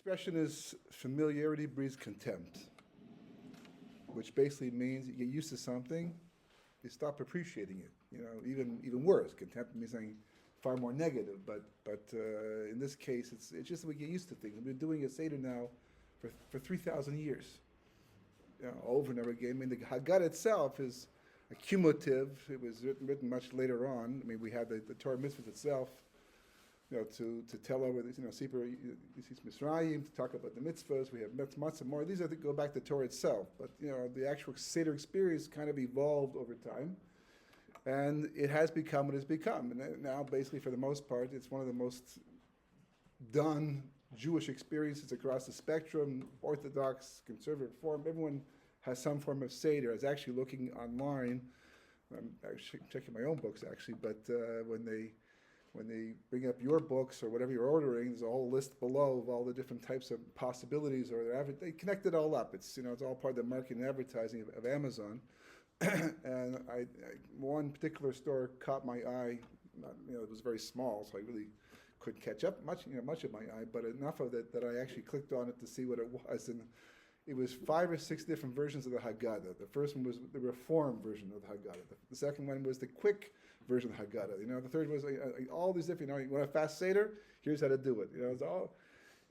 expression is familiarity breeds contempt, which basically means you get used to something, you stop appreciating it. Even worse, contempt means something far more negative. But in this case, it's just we get used to things. We've been doing a seder now for 3,000 years, over and over again. I mean, the Haggadah itself is a cumulative. It was written much later on. I mean, we have the Torah mitzvahs itself, to tell over this, Sipur Yitzis Mitzrayim, to talk about the mitzvahs. We have matzah more. These go back to Torah itself. But the actual seder experience kind of evolved over time, and it has become what it's become. And now, basically, for the most part, it's one of the most done Jewish experiences across the spectrum. Orthodox, conservative, Reform. Everyone has some form of seder. I was actually looking online. I'm actually checking my own books actually, but when they bring up your books or whatever you're ordering, there's a whole list below of all the different types of possibilities, or they connect it all up. It's it's all part of the marketing and advertising of Amazon. And one particular store caught my eye. It was very small, so I really couldn't catch up much of my eye, but enough of it that I actually clicked on it to see what it was, and it was 5 or 6 different versions of the Haggadah. The first one was the Reform version of the Haggadah. The second one was the quick version of the Haggadah. The third was all these different. You want a fast seder? Here's how to do it.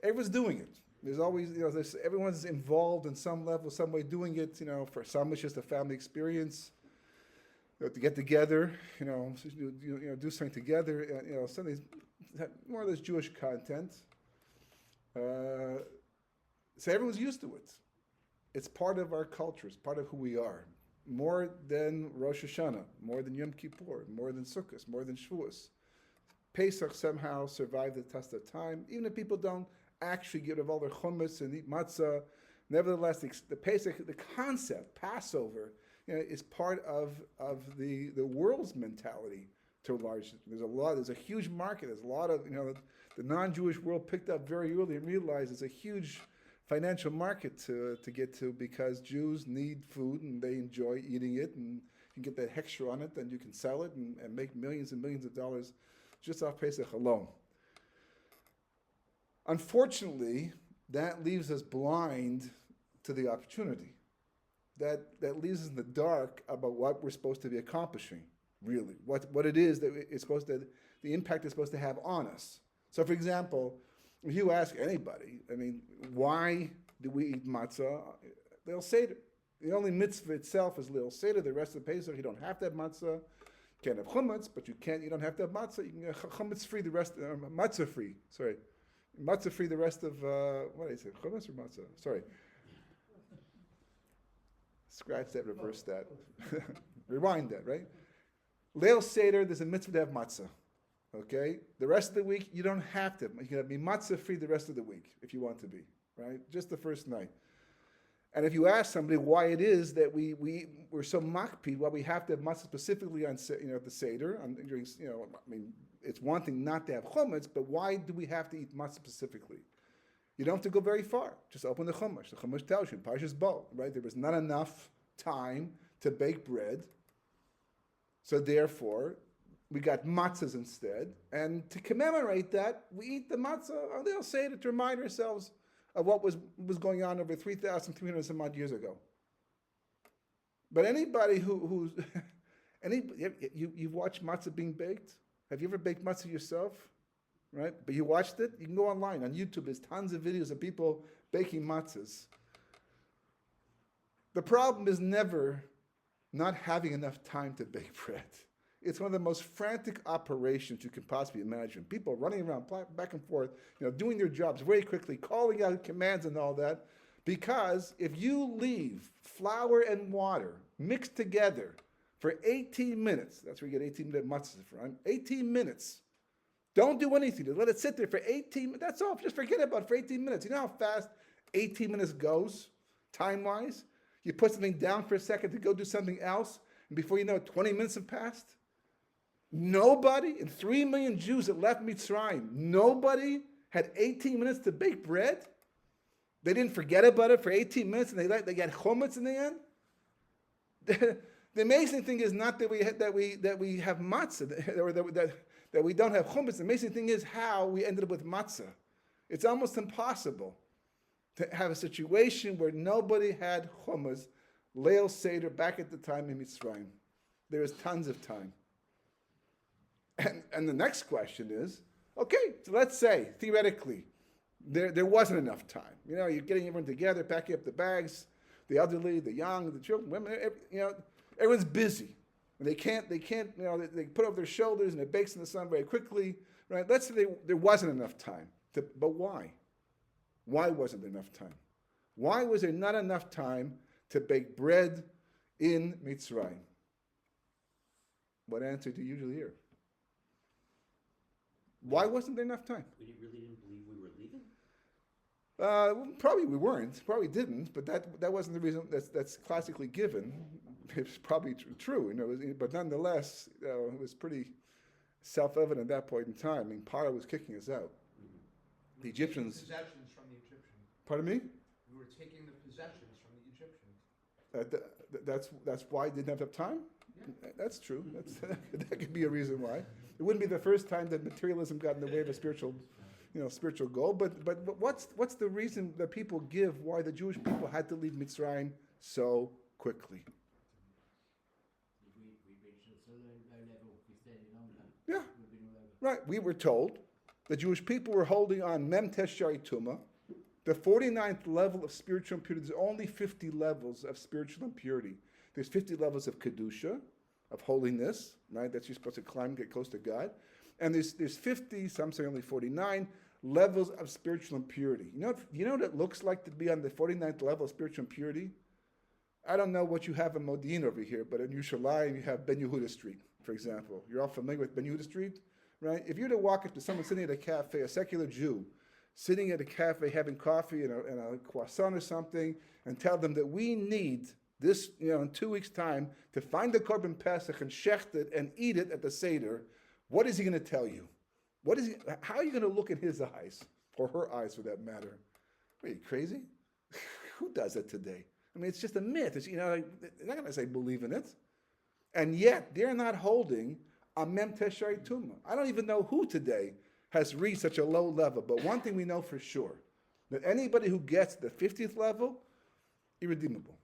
Everyone's doing it. There's always everyone's involved in some level, some way doing it. For some it's just a family experience. To get together, do something together. Some of these have more or less Jewish content. So everyone's used to it. It's part of our culture. It's part of who we are. More than Rosh Hashanah, more than Yom Kippur, more than Sukkot, more than Shavuos. Pesach somehow survived the test of time. Even if people don't actually get rid of all their hummus and eat matzah, nevertheless, the Pesach, the concept, Passover, is part of the world's mentality to a large. There's a huge market. There's a lot of, the non-Jewish world picked up very early and realized it's a huge financial market to get to, because Jews need food and they enjoy eating it, and you can get that hextra on it, then you can sell it and make millions and millions of dollars just off Pesach alone. Unfortunately, that leaves us blind to the opportunity. That leaves us in the dark about what we're supposed to be accomplishing, really. What it is that it's supposed to, the impact it's supposed to have on us. So, for example, if you ask anybody, why do we eat matzah? They'll say the only mitzvah itself is Leil Seder. The rest of the Pesach, you don't have to have matzah. You can't have chumetz, but you don't have to have matzah. You can get chumetz free the rest, matzah free. Sorry, matzah free the rest of what did I say? Chumetz or matzah? Sorry. Scratch that, reverse that, rewind that. Right? Leil Seder, there's a mitzvah to have matzah. Okay, the rest of the week you don't have to. You can be matzah free the rest of the week if you want to be, right? Just the first night. And if you ask somebody why it is that we're so makpid, why we have to have matzah specifically on the seder, it's one thing not to have chumetz, but why do we have to eat matzah specifically? You don't have to go very far. Just open the chumash. The chumash tells you in Parashat Bo, right? There was not enough time to bake bread, so therefore we got matzahs instead, and to commemorate that, we eat the matzah. They'll say it to remind ourselves of what was going on over 3,300 some odd years ago. But anybody you've watched matzah being baked? Have you ever baked matzah yourself? Right? But you watched it? You can go online. On YouTube, there's tons of videos of people baking matzahs. The problem is never not having enough time to bake bread. It's one of the most frantic operations you can possibly imagine. People running around back and forth, doing their jobs very quickly, calling out commands and all that. Because if you leave flour and water mixed together for 18 minutes, that's where you get 18-minute matzahs from, 18 minutes. Don't do anything. Just let it sit there for 18 minutes. That's all. Just forget about it for 18 minutes. You know how fast 18 minutes goes, time-wise? You put something down for a second to go do something else, and before you know it, 20 minutes have passed. Nobody, in 3 million Jews that left Mitzrayim, nobody had 18 minutes to bake bread. They didn't forget about it for 18 minutes, and they got chumetz in the end. The amazing thing is not that we have matzah, or that we don't have chumetz. The amazing thing is how we ended up with matzah. It's almost impossible. to have a situation where nobody had Chumash, Leil Seder, back at the time in Mitzrayim. There was tons of time. And the next question is, okay, so let's say, theoretically, there wasn't enough time. You're getting everyone together, packing up the bags, the elderly, the young, the children, women, everyone's busy. And they can't, they put over their shoulders and it bakes in the sun very quickly, right? Let's say there wasn't enough time. But why? Why wasn't there enough time? Why was there not enough time to bake bread in Mitzrayim? What answer do you usually hear? Why wasn't there enough time? We really didn't believe we were leaving? Probably we weren't. Probably didn't. But that wasn't the reason that's classically given. It's probably true. But nonetheless, it was pretty self-evident at that point in time. I mean, Paro was kicking us out. Mm-hmm. The Egyptians. Possessions from the Egyptians. Pardon me? We were taking the possessions from the Egyptians. That's why it didn't have enough time? Yeah. That's true. That could be a reason why. It wouldn't be the first time that materialism got in the way of a spiritual goal. But what's the reason that people give why the Jewish people had to leave Mitzrayim so quickly? Yeah, right. We were told the Jewish people were holding on Mem Tesh Shari Tumah, the 49th level of spiritual impurity. There's only 50 levels of spiritual impurity. There's 50 levels of Kedusha, of holiness, right? That you're supposed to climb, get close to God. And there's 50, some say only 49, levels of spiritual impurity. You know what it looks like to be on the 49th level of spiritual impurity? I don't know what you have in Modi'in over here, but in Yerushalayim you have Ben Yehuda Street, for example. You're all familiar with Ben Yehuda Street, right? If you were to walk up to someone sitting at a cafe, a secular Jew, sitting at a cafe having coffee and a croissant or something, and tell them that we need this, in 2 weeks' time, to find the Korban Pesach and shecht it and eat it at the Seder, what is he going to tell you? How are you going to look in his eyes, or her eyes for that matter? Are you crazy? Who does it today? I mean, it's just a myth. They're not going to say believe in it. And yet, they're not holding a Mem Teshari Tumah. I don't even know who today has reached such a low level, but one thing we know for sure, that anybody who gets the 50th level, irredeemable.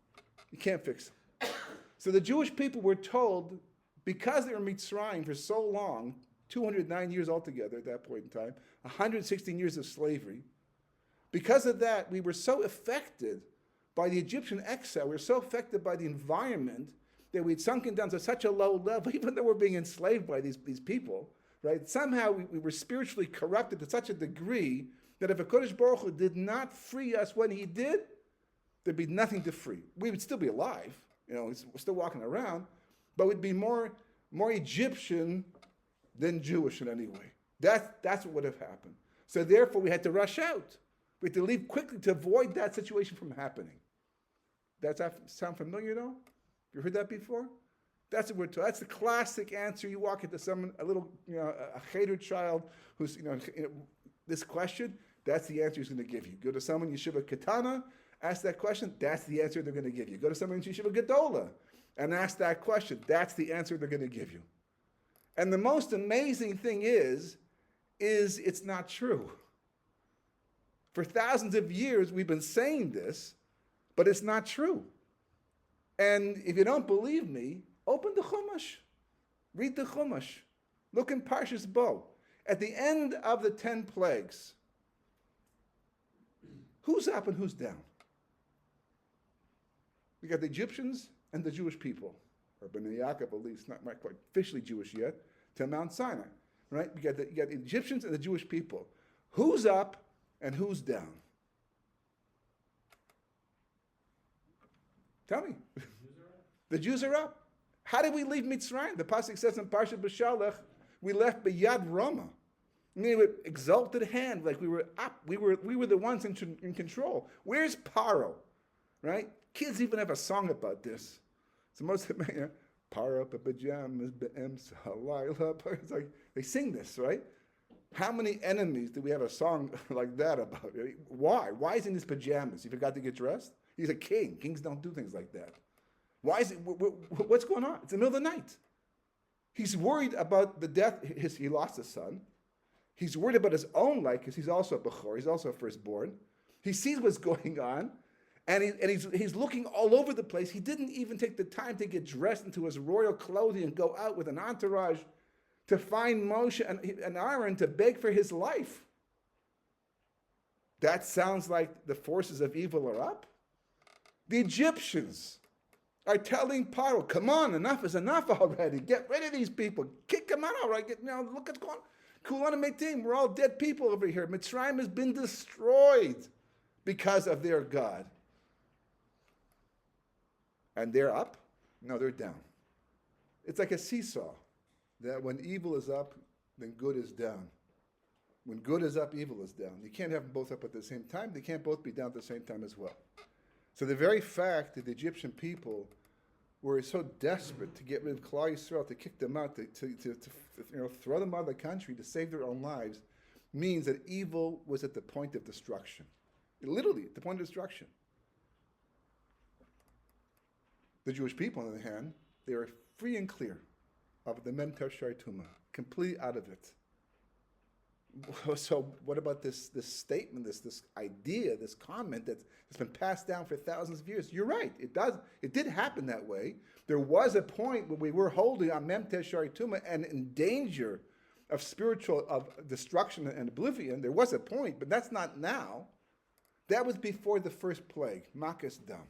You can't fix it. So the Jewish people were told, because they were Mitzrayim for so long, 209 years altogether at that point in time, 116 years of slavery, because of that, we were so affected by the Egyptian exile, we were so affected by the environment that we'd sunken down to such a low level, even though we're being enslaved by these people, right? Somehow we were spiritually corrupted to such a degree that if HaKadosh Baruch Hu did not free us when he did, there'd be nothing to free. We would still be alive, we're still walking around, but we'd be more Egyptian than Jewish in any way. That's what would have happened. So therefore, we had to rush out. We had to leave quickly to avoid that situation from happening. Does that sound familiar, though? You heard that before? That's what we're told. That's the classic answer. You walk into someone, a little, a cheder child who's, this question, that's the answer he's going to give you. Go to someone, Yeshiva Katana, ask that question, that's the answer they're going to give you. Go to someone in Yeshiva Gedola and ask that question, that's the answer they're going to give you. And the most amazing thing is it's not true. For thousands of years, we've been saying this, but it's not true. And if you don't believe me, open the Chumash. Read the Chumash. Look in Parshas Bo. At the end of the 10 plagues, who's up and who's down? We got the Egyptians and the Jewish people, or Bnei Yaakov, at least, not quite officially Jewish yet, to Mount Sinai, right? You got the Egyptians and the Jewish people. Who's up and who's down? Tell me. The Jews are up. How did we leave Mitzrayim? The pasuk says in Parashat B'Shalach, we left B'Yad Rama. I mean, with exalted hand, like we were up. We were the ones in control. Where's Paro? Right? Kids even have a song about this. It's the most, Paro pajamas be'ems halayla. It's like they sing this, right? How many enemies do we have a song like that about? Why? Why is he in his pajamas? He forgot to get dressed? He's a king. Kings don't do things like that. Why is it? What's going on? It's the middle of the night. He's worried about the death. He lost a son. He's worried about his own life because he's also a Bechor. He's also a firstborn. He sees what's going on, and he's looking all over the place. He didn't even take the time to get dressed into his royal clothing and go out with an entourage to find Moshe and Aaron to beg for his life. That sounds like the forces of evil are up. The Egyptians are telling Paro, come on, enough is enough already. Get rid of these people. Kick them out already. Look what's going on. Kulana Metim, we're all dead people over here. Mitzrayim has been destroyed because of their God. And they're up? No, they're down. It's like a seesaw, that when evil is up, then good is down. When good is up, evil is down. You can't have them both up at the same time. They can't both be down at the same time as well. So the very fact that the Egyptian people were so desperate to get rid of Klal Yisrael, to kick them out, to throw them out of the country, to save their own lives, means that evil was at the point of destruction. Literally, at the point of destruction. The Jewish people, on the other hand, they were free and clear of the Mem Tershar Tuma, completely out of it. So what about this statement, this idea, this comment that's been passed down for thousands of years? You're right. It did happen that way. There was a point when we were holding on Mem Tershar Tuma and in danger of destruction and oblivion. There was a point, but that's not now. That was before the first plague, Makas Dam.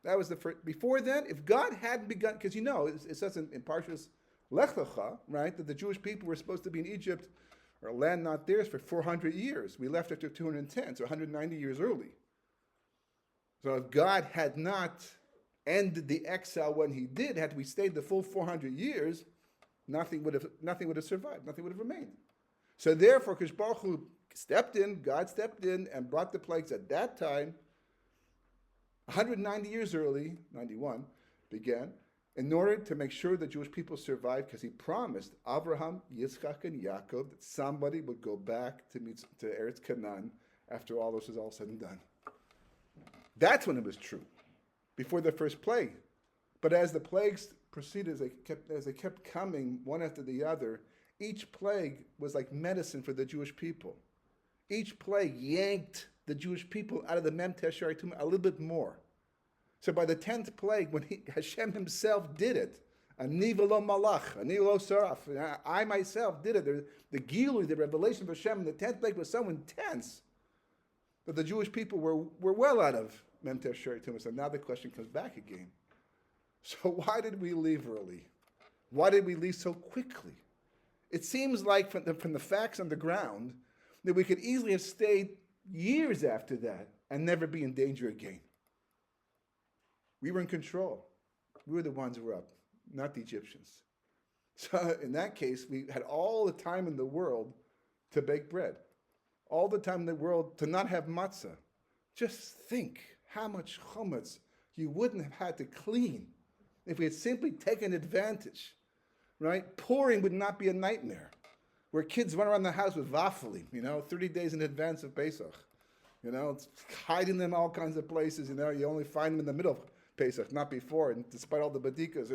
That was the first. Before then, if God hadn't begun, because it says in Parashat Lech Lecha, right, that the Jewish people were supposed to be in Egypt, or land not theirs, for 400 years. We left after 210, so 190 years early. So if God had not ended the exile when he did, had we stayed the full 400 years, nothing would have survived, nothing would have remained. So therefore, Kadosh Baruch Hu God stepped in and brought the plagues at that time, 190 years early, 91, began, in order to make sure the Jewish people survived, because he promised Abraham, Yitzchak, and Yaakov that somebody would go back to Eretz Canaan after all this was all said and done. That's when it was true, before the first plague. But as the plagues proceeded, as they kept coming one after the other, each plague was like medicine for the Jewish people. Each plague yanked the Jewish people out of the Mem Tershar Tuma a little bit more. So by the 10th plague, when Hashem himself did it, Ani v'lo malach, ani v'lo saraf, I myself did it. The Gilui, the revelation of Hashem in the 10th plague was so intense that the Jewish people were well out of Mem Tershar Tuma. So now the question comes back again. So why did we leave early? Why did we leave so quickly? It seems like from the facts on the ground that we could easily have stayed years after that and never be in danger again. We were in control. We were the ones who were up, not the Egyptians. So in that case, we had all the time in the world to bake bread, all the time in the world to not have matzah. Just think how much chametz you wouldn't have had to clean if we had simply taken advantage, right? Pouring would not be a nightmare, where kids run around the house with vaffling, 30 days in advance of Pesach. Hiding them all kinds of places, you only find them in the middle of Pesach, not before, and despite all the badikas,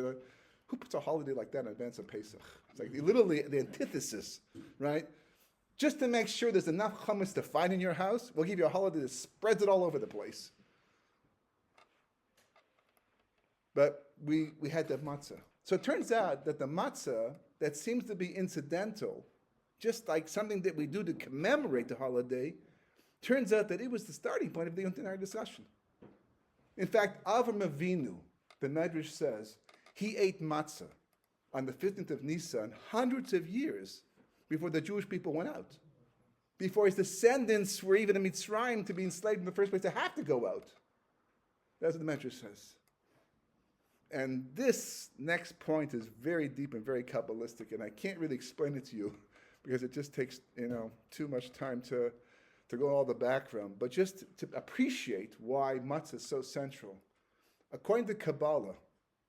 who puts a holiday like that in advance of Pesach? It's like literally the antithesis, right? Just to make sure there's enough chametz to find in your house, we'll give you a holiday that spreads it all over the place. But we had that matzah. So it turns out that the matzah that seems to be incidental, just like something that we do to commemorate the holiday, turns out that it was the starting point of the entire discussion. In fact, Avram Avinu, the Medrash says, he ate matzah on the 15th of Nisan hundreds of years before the Jewish people went out. Before his descendants were even in Mitzrayim to be enslaved in the first place, to have to go out. That's what the Medrash says. And this next point is very deep and very Kabbalistic, and I can't really explain it to you because it just takes, too much time to go all the background. But just to appreciate why matzah is so central. According to Kabbalah,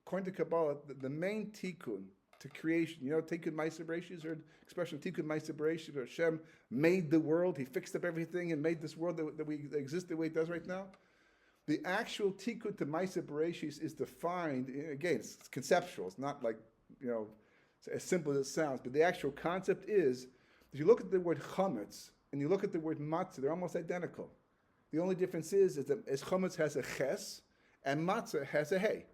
the main tikkun to creation, tikkun ma'aser bereshis, or expression tikkun ma'aser bereshis, where Hashem made the world, he fixed up everything and made this world that exist the way it does right now. The actual tikkun to ma'aser bereshis is defined, again, it's conceptual, it's not like, as simple as it sounds, but the actual concept is, if you look at the word chametz, and you look at the word matzah, they're almost identical. The only difference is that chametz has a ches and matzah has a hay,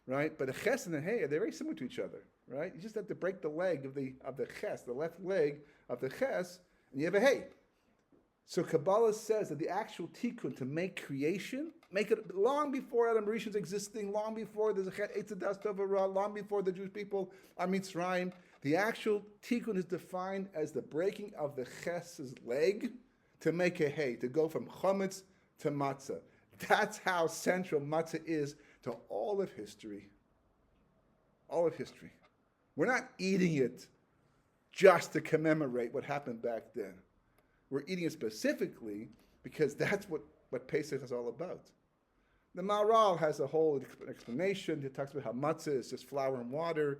right? But a ches and a hay, they're very similar to each other, right? You just have to break the leg of the ches, the left leg of the ches, and you have a hay. So Kabbalah says that the actual tikkun to make creation, make it long before Adam Rishon's existing, long before there's a chet etzadas tova ra, long before the Jewish people are Mitzrayim, the actual tikkun is defined as the breaking of the ches's leg to make a hay, to go from chametz to matzah. That's how central matzah is to all of history. All of history. We're not eating it just to commemorate what happened back then. We're eating it specifically because that's what Pesach is all about. The Maharal has a whole explanation. He talks about how matzah is just flour and water.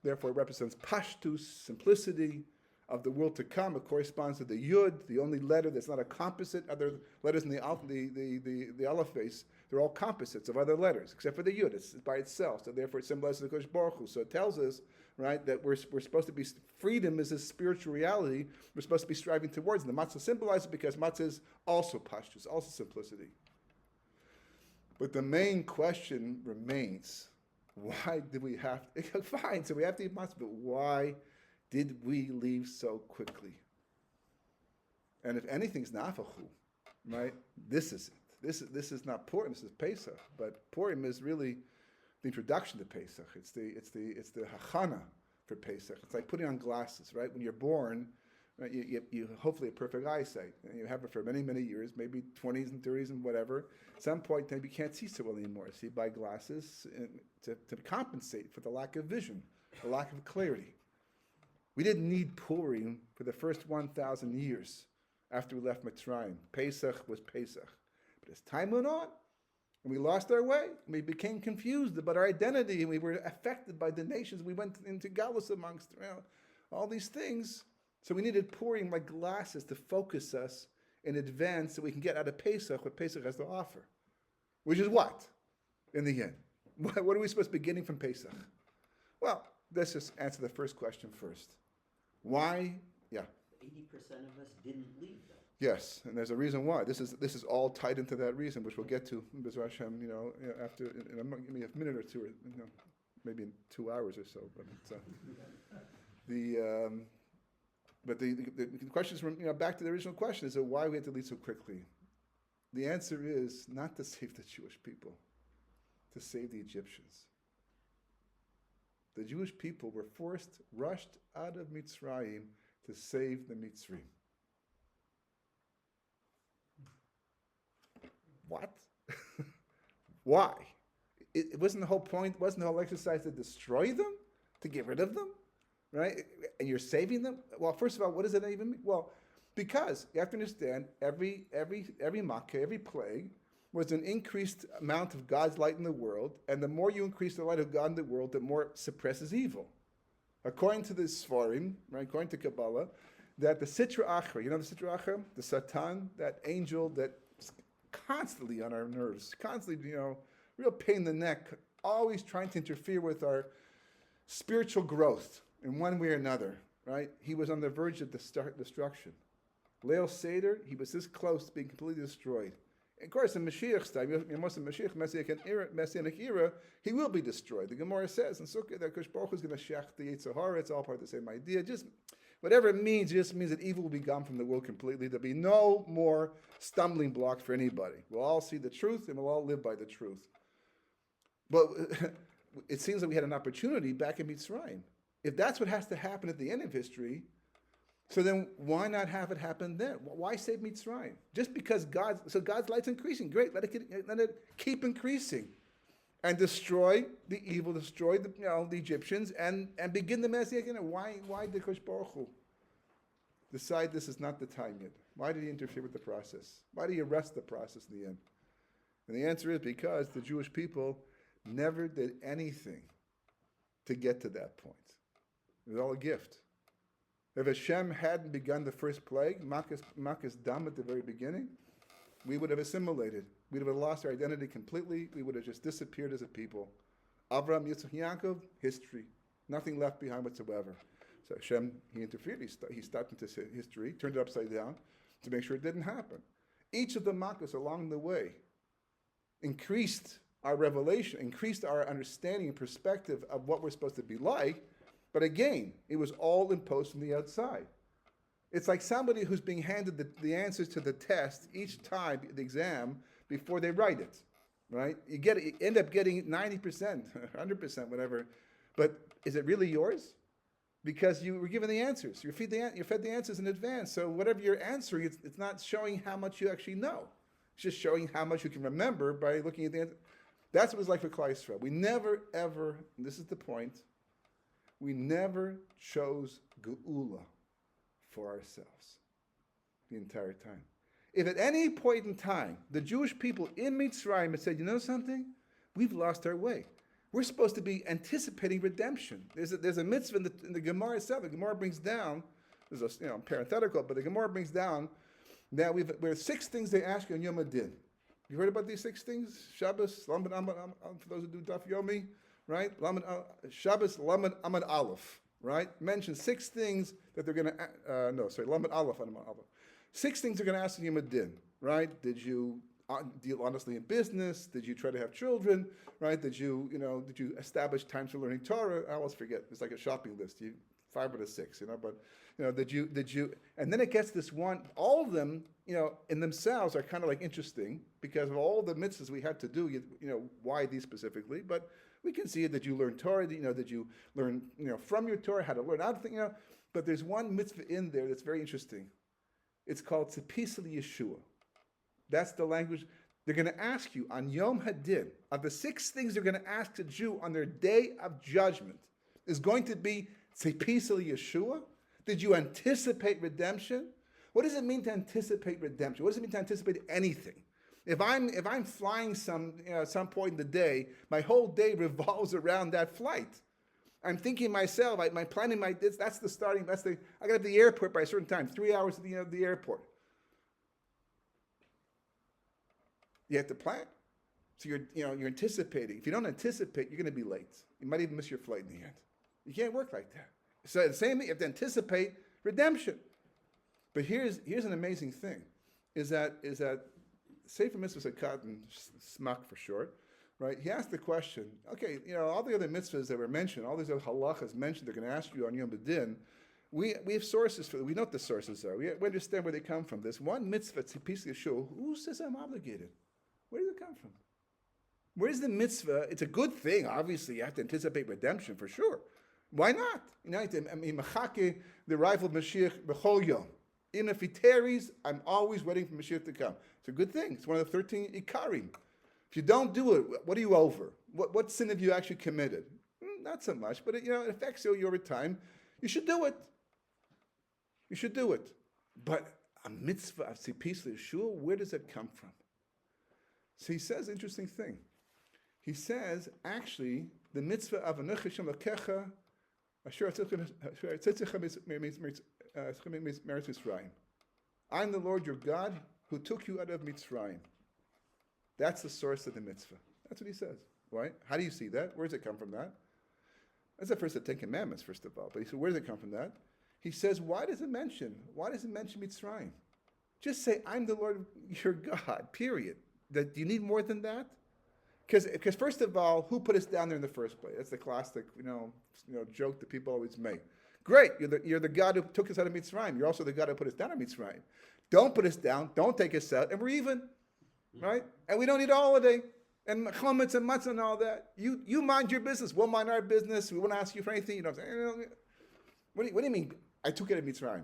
Therefore, it represents pashtus, simplicity of the world to come. It corresponds to the yud, the only letter that's not a composite. Other letters in the aleph base, they're all composites of other letters, except for the yud. It's by itself. So therefore, it symbolizes the Kodesh Baruch Hu. So it tells us, right, that we're supposed to be, freedom is a spiritual reality we're supposed to be striving towards. And the matzah symbolizes it because matzah is also pashtus, also simplicity. But the main question remains, why did we have to, fine, so we have to eat matzah, but why did we leave so quickly? And if anything's nafachu, right, this is it. This is not Purim, this is Pesach, but Purim is really the introduction to Pesach. It's the hachana for Pesach. It's like putting on glasses, right? When you're born, right, you hopefully have perfect eyesight, and you have it for many, many years, maybe 20s and 30s and whatever. At some point, maybe you can't see so well anymore. So you buy glasses to compensate for the lack of vision, the lack of clarity. We didn't need Purim for the first 1,000 years after we left Mitzrayim. Pesach was Pesach. But as time went on, and we lost our way, and we became confused about our identity, and we were affected by the nations. We went into galus amongst all these things. So we needed Purim like glasses to focus us in advance so we can get out of Pesach what Pesach has to offer. Which is what, in the end? What are we supposed to be getting from Pesach? Well, let's just answer the first question first. Why? Yeah. 80% of us didn't leave, though. Yes, and there's a reason why. This is all tied into that reason, which we'll get to, B'ezras Hashem, after, in a minute or two, or maybe in 2 hours or so. But it's, but the question is, back to the original question, is why we had to leave so quickly? The answer is not to save the Jewish people, to save the Egyptians. The Jewish people were rushed out of Mitzrayim to save the Mitzrim. What? Why? It wasn't the whole point, wasn't the whole exercise to destroy them? To get rid of them? Right? And you're saving them? Well, first of all, what does that even mean? Well, because you have to understand, every makkah, every plague, was an increased amount of God's light in the world, and the more you increase the light of God in the world, the more it suppresses evil. According to the Sfarim, right, according to Kabbalah, that the Sitra Achra, the Sitra Achra, the Satan, that angel that's constantly on our nerves, constantly, real pain in the neck, always trying to interfere with our spiritual growth in one way or another, right? He was on the verge of destruction. Leil Seder, he was this close to being completely destroyed. Of course, in Mashiach's time, Messianic era, he will be destroyed. The Gemara says in Sukkah that Kodesh Baruch Hu is going to shech the Yetzer Hara. It's all part of the same idea. Just whatever it just means that evil will be gone from the world completely. There'll be no more stumbling blocks for anybody. We'll all see the truth and we'll all live by the truth. But it seems that we had an opportunity back in Mitzrayim. If that's what has to happen at the end of history, so then why not have it happen then? Why save Mitzrayim? Just because God's light's increasing. Great, let it keep increasing. And destroy the evil, destroy the Egyptians, and begin the Messianic again. Why did Kodesh Baruch Hu decide this is not the time yet? Why did he interfere with the process? Why did he arrest the process in the end? And the answer is because the Jewish people never did anything to get to that point. It was all a gift. If Hashem hadn't begun the first plague, Makas Dam at the very beginning, we would have assimilated. We would have lost our identity completely. We would have just disappeared as a people. Avraham, Yitzchak, Yaakov, history. Nothing left behind whatsoever. So Hashem, he interfered. He stopped into history, turned it upside down, to make sure it didn't happen. Each of the makkos along the way increased our revelation, increased our understanding and perspective of what we're supposed to be like. But again, it was all imposed from the outside. It's like somebody who's being handed the answers to the test each time, the exam, before they write it, right? You end up getting 90%, 100%, whatever. But is it really yours? Because you were given the answers. You're fed the answers in advance. So whatever you're answering, it's not showing how much you actually know. It's just showing how much you can remember by looking at the answer. That's what it's like for Klal Yisrael. We never, ever, and this is the point, we never chose Geula for ourselves the entire time. If at any point in time, the Jewish people in Mitzrayim had said, you know something? We've lost our way. We're supposed to be anticipating redemption. There's a mitzvah in the Gemara itself. The Gemara brings down, there's a parenthetical, but the Gemara brings down that we're 6 things they ask you on Yom Adin. You heard about these 6 things? Shabbos, Lamed Amad, for those who do Daf Yomi, right? Shabbos, Lamed Amad Aleph, right? Mention 6 things that they're going to, Lamed Aleph, Amad Aleph. 6 things they're going to ask in Yom Adin, right? Did you deal honestly in business? Did you try to have children? Right? Did you establish times for learning Torah? I always forget. It's like a shopping list. 5 or the 6, but did you? And then it gets this one. All of them, in themselves are kind of like interesting because of all the mitzvahs we had to do. Why these specifically? But we can see it that you learn Torah. That you learn, from your Torah how to learn. I think, but there's one mitzvah in there that's very interesting. It's called Tzipisa Yeshua. That's the language. They're going to ask you on Yom Hadin, of the 6 things they're going to ask a Jew on their day of judgment, is going to be Tzipisa Yeshua. Did you anticipate redemption? What does it mean to anticipate redemption? What does it mean to anticipate anything? If I'm flying some point in the day, my whole day revolves around that flight. I'm thinking myself, I'm planning that's the starting, I got to be at the airport by a certain time, 3 hours at the airport. You have to plan. So you're anticipating. If you don't anticipate, you're going to be late. You might even miss your flight in the end. You can't work like that. So the same thing, you have to anticipate redemption. But here's an amazing thing, is that Sefer Mitzvahs Hakat, and Smak for short, right? He asked the question, okay, all the other mitzvahs that were mentioned, all these other halachas mentioned, they're going to ask you on Yom B'din. We have sources for. We know what the sources are. We understand where they come from. This one mitzvah, Tzipisa Yeshua, who says I'm obligated? Where does it come from? Where's the mitzvah? It's a good thing. Obviously, you have to anticipate redemption for sure. Why not? Machake, the arrival of Mashiach b'chol yom. Even if he tarries, I'm always waiting for Mashiach to come. It's a good thing. It's one of the 13 ikarim. If you don't do it, what are you over? What sin have you actually committed? Not so much, but it affects you over time. You should do it. You should do it. But a mitzvah of Tzipisa Yeshua, where does it come from? So he says an interesting thing. He says, actually, the mitzvah of Anochi Hashem Elokecha, Asher Tzitzecha Meretz Mitzrayim. I'm the Lord your God who took you out of Mitzrayim. That's the source of the mitzvah. That's what he says. Right? How do you see that? Where does it come from that? That's the first of the 10 Commandments, first of all. But he said, where does it come from that? He says, why does it mention Mitzrayim? Just say, I'm the Lord your God, period. Do you need more than that? Because first of all, who put us down there in the first place? That's the classic, joke that people always make. Great, you're the God who took us out of Mitzrayim. You're also the God who put us down in Mitzrayim. Don't put us down. Don't take us out, and we're even, right? And we don't need a holiday and chametz and matzah and all that. You mind your business. We'll mind our business. We won't ask you for anything. What do you mean? I took it out of Mitzrayim.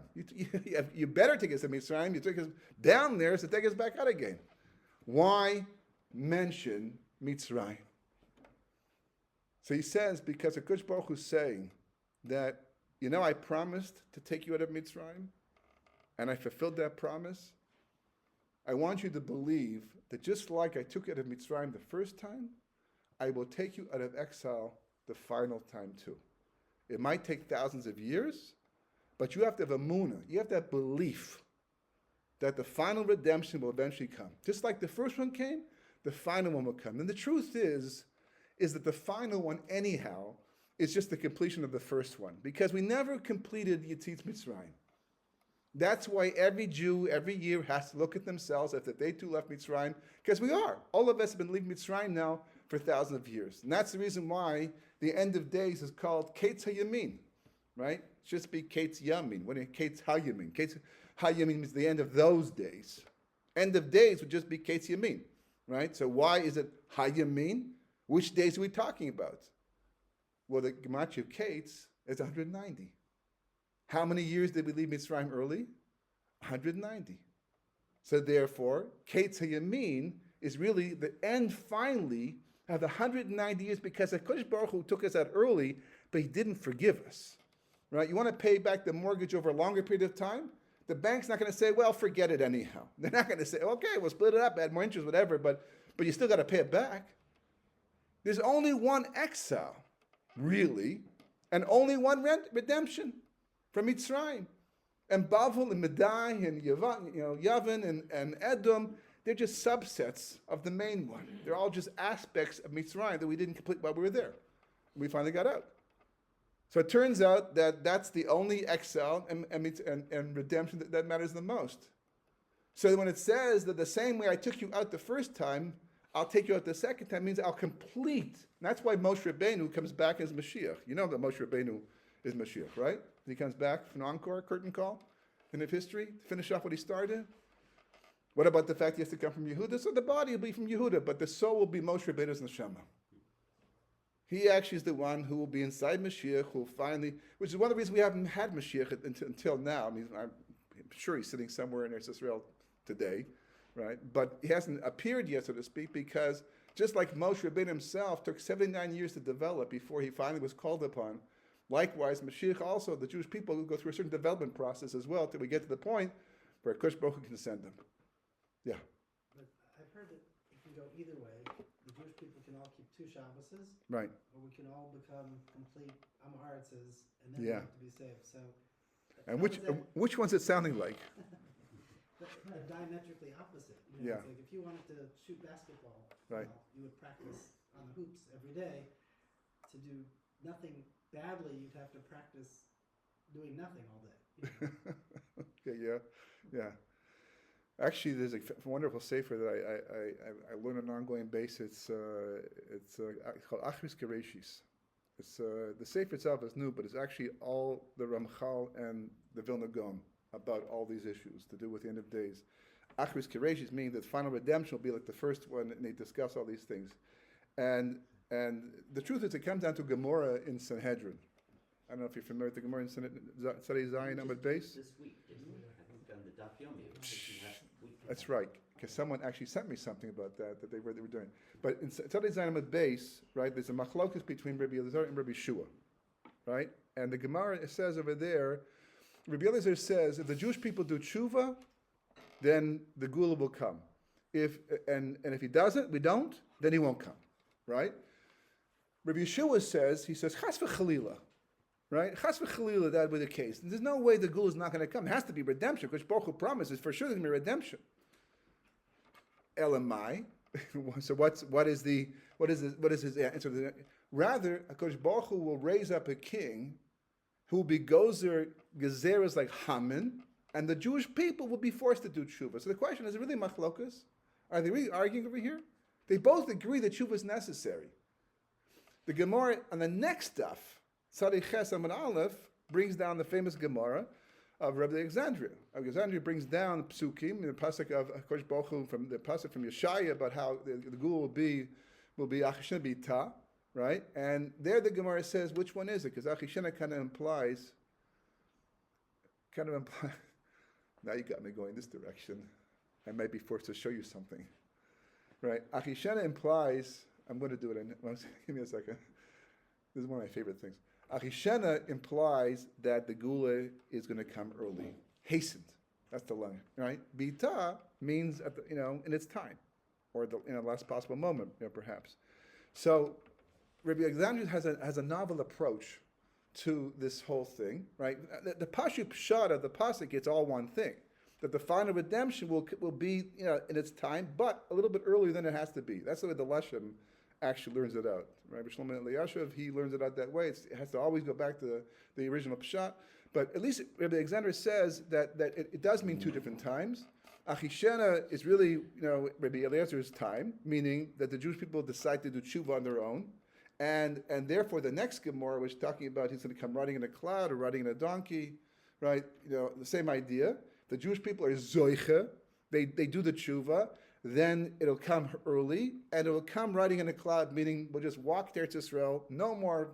You better take us to Mitzrayim. You took us down there, so take us back out again. Why mention Mitzrayim? So he says, because HaKadosh Baruch Hu is saying that, I promised to take you out of Mitzrayim, and I fulfilled that promise. I want you to believe that just like I took you out of Mitzrayim the first time, I will take you out of exile the final time too. It might take thousands of years, but you have to have emunah. You have to have belief that the final redemption will eventually come. Just like the first one came, the final one will come. And the truth is that the final one anyhow is just the completion of the first one, because we never completed Yetziat Mitzrayim. That's why every Jew, every year, has to look at themselves if they too left Mitzrayim, because we are. All of us have been leaving Mitzrayim now for thousands of years. And that's the reason why the end of days is called Ketz HaYamin, right? It should just be Ketz Yamin. What do you Ketz HaYamin? Ketz HaYamin means the end of those days. End of days would just be Ketz Yamin, right? So why is it HaYamin? Which days are we talking about? Well, the Gematria of Ketz is 190. How many years did we leave Mitzrayim early? 190. So therefore, Ketz HaYamin is really the end finally of the 190 years, because HaKadosh Baruch Hu took us out early, but he didn't forgive us. Right? You want to pay back the mortgage over a longer period of time? The bank's not going to say, well, forget it anyhow. They're not going to say, okay, we'll split it up, add more interest, whatever, but you still got to pay it back. There's only one exile, really, and only one redemption from Mitzrayim. And Bavel and Medai and Yavin and Edom, they're just subsets of the main one. They're all just aspects of Mitzrayim that we didn't complete while we were there. We finally got out. So it turns out that that's the only exile and redemption that matters the most. So when it says that the same way I took you out the first time, I'll take you out the second time, means I'll complete. And that's why Moshe Rabbeinu comes back as Mashiach. You know that Moshe Rabbeinu is Mashiach, right? He comes back from an encore, curtain call, end of history, to finish off what he started. What about the fact he has to come from Yehuda? So the body will be from Yehuda, but the soul will be Moshe Rabbeinu's neshama. He actually is the one who will be inside Mashiach, who will finally, which is one of the reasons we haven't had Mashiach until now. I mean, I'm sure he's sitting somewhere in Eretz Israel today, right? But he hasn't appeared yet, so to speak, because just like Moshe Rabbeinu himself took 79 years to develop before he finally was called upon, likewise, Mashiach also, the Jewish people will go through a certain development process as well till we get to the point where HaKadosh Baruch Hu can send them. Yeah. But I've heard that it can go either way. The Jewish people can all keep 2 Shabboses, Right. or we can all become complete Amharitzes, and then we Yeah. have to be saved. So, And how does that- which one's it sounding like? they're diametrically opposite. Yeah. It's like if you wanted to shoot basketball, Right. well, you would practice on the hoops every day. To do nothing badly, you'd have to practice doing nothing all day. Okay, yeah. Actually, there's a wonderful sefer that I learn on an ongoing basis. It's called Achris Gereshis. It's the sefer itself is new, but it's actually all the Ramchal and the Vilna Gaon about all these issues to do with the end of days. Achris Gereshis meaning that final redemption will be like the first one, and they discuss all these things. And the truth is, it comes down to Gemara in Sanhedrin. I don't know if you're familiar with the Gemara in Tzadei Zayin Amud Beis. This week, didn't we? I think on the Daf Yomi. It was last week. That's right, because someone actually sent me something about that they were doing. But in Tzadei Zayin Amud Beis, right, there's a machlokus between Rabbi Elazar and Rabbi Shua, right? And the Gemara says over there, Rabbi Elazar says, if the Jewish people do tshuva, then the Gula will come. If he doesn't, we don't, then he won't come, right? Rabbi Yeshua says, chas v'chalila, right? Chas v'chalila, that would be the case. There's no way the Gula is not going to come. It has to be redemption, because Baruch Hu promises for sure there's going to be redemption. Elamai. So what is his answer? Rather, HaKadosh Baruch Hu will raise up a king who will be gozer gezeras like Haman, and the Jewish people will be forced to do tshuva. So the question is, really machlokas? Are they really arguing over here? They both agree that tshuva is necessary. The Gemara on the next stuff, Tzadei Ches Amud Aleph, brings down the famous Gemara of Rabbi Alexandria. Alexandria brings down the psukim, the pasuk of HaKadosh Baruch Hu, from the pasuk from Yeshaya about how the Gul will be Achishena B'ita, right? And there the Gemara says, which one is it? Because Achishena kind of implies. Now you got me going this direction. I might be forced to show you something, right? Achishena implies. I'm going to do it. Give me a second. This is one of my favorite things. Achishena implies that the Gula is going to come early, hastened. That's the line, right? Bita means in its time, or in the last possible moment, perhaps. So Rabbi Alexandria has a novel approach to this whole thing, right? The Pashu Pshat of the pasuk, it's all one thing. That the final redemption will be in its time, but a little bit earlier than it has to be. That's the way the Leshem actually learns it out. Rabbi Shlomo Eliashiv, he learns it out that way. It has to always go back to the original Pshat. But at least Rabbi Alexander says that it does mean two different times. Achishena is really, Rabbi Eliezer's time, meaning that the Jewish people decide to do tshuva on their own. And therefore, the next Gemara was talking about he's going to come riding in a cloud or riding in a donkey, right? The same idea. The Jewish people are zoiche. They do the tshuva. Then it'll come early, and it will come riding in a cloud, meaning we'll just walk there to Israel. No more,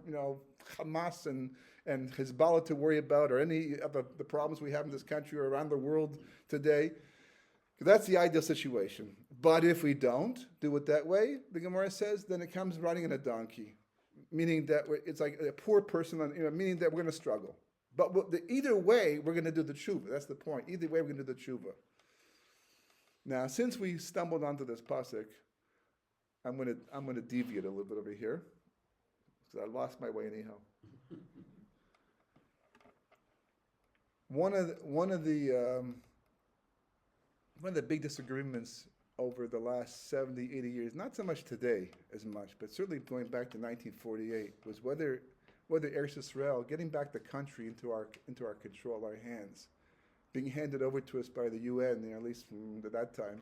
Hamas and Hezbollah to worry about, or any of the problems we have in this country or around the world today. That's the ideal situation. But if we don't do it that way, the Gemara says, then it comes riding in a donkey, meaning that it's like a poor person, meaning that we're going to struggle. But either way, we're going to do the tshuva. That's the point. Either way, we're going to do the tshuva. Now, since we stumbled onto this pasuk, I'm going to deviate a little bit over here because I lost my way anyhow. One of the big disagreements over the last 70, 80 years, not so much today as much, but certainly going back to 1948, was whether Eretz Yisrael, getting back the country into our control, our hands, being handed over to us by the UN, at least from that time,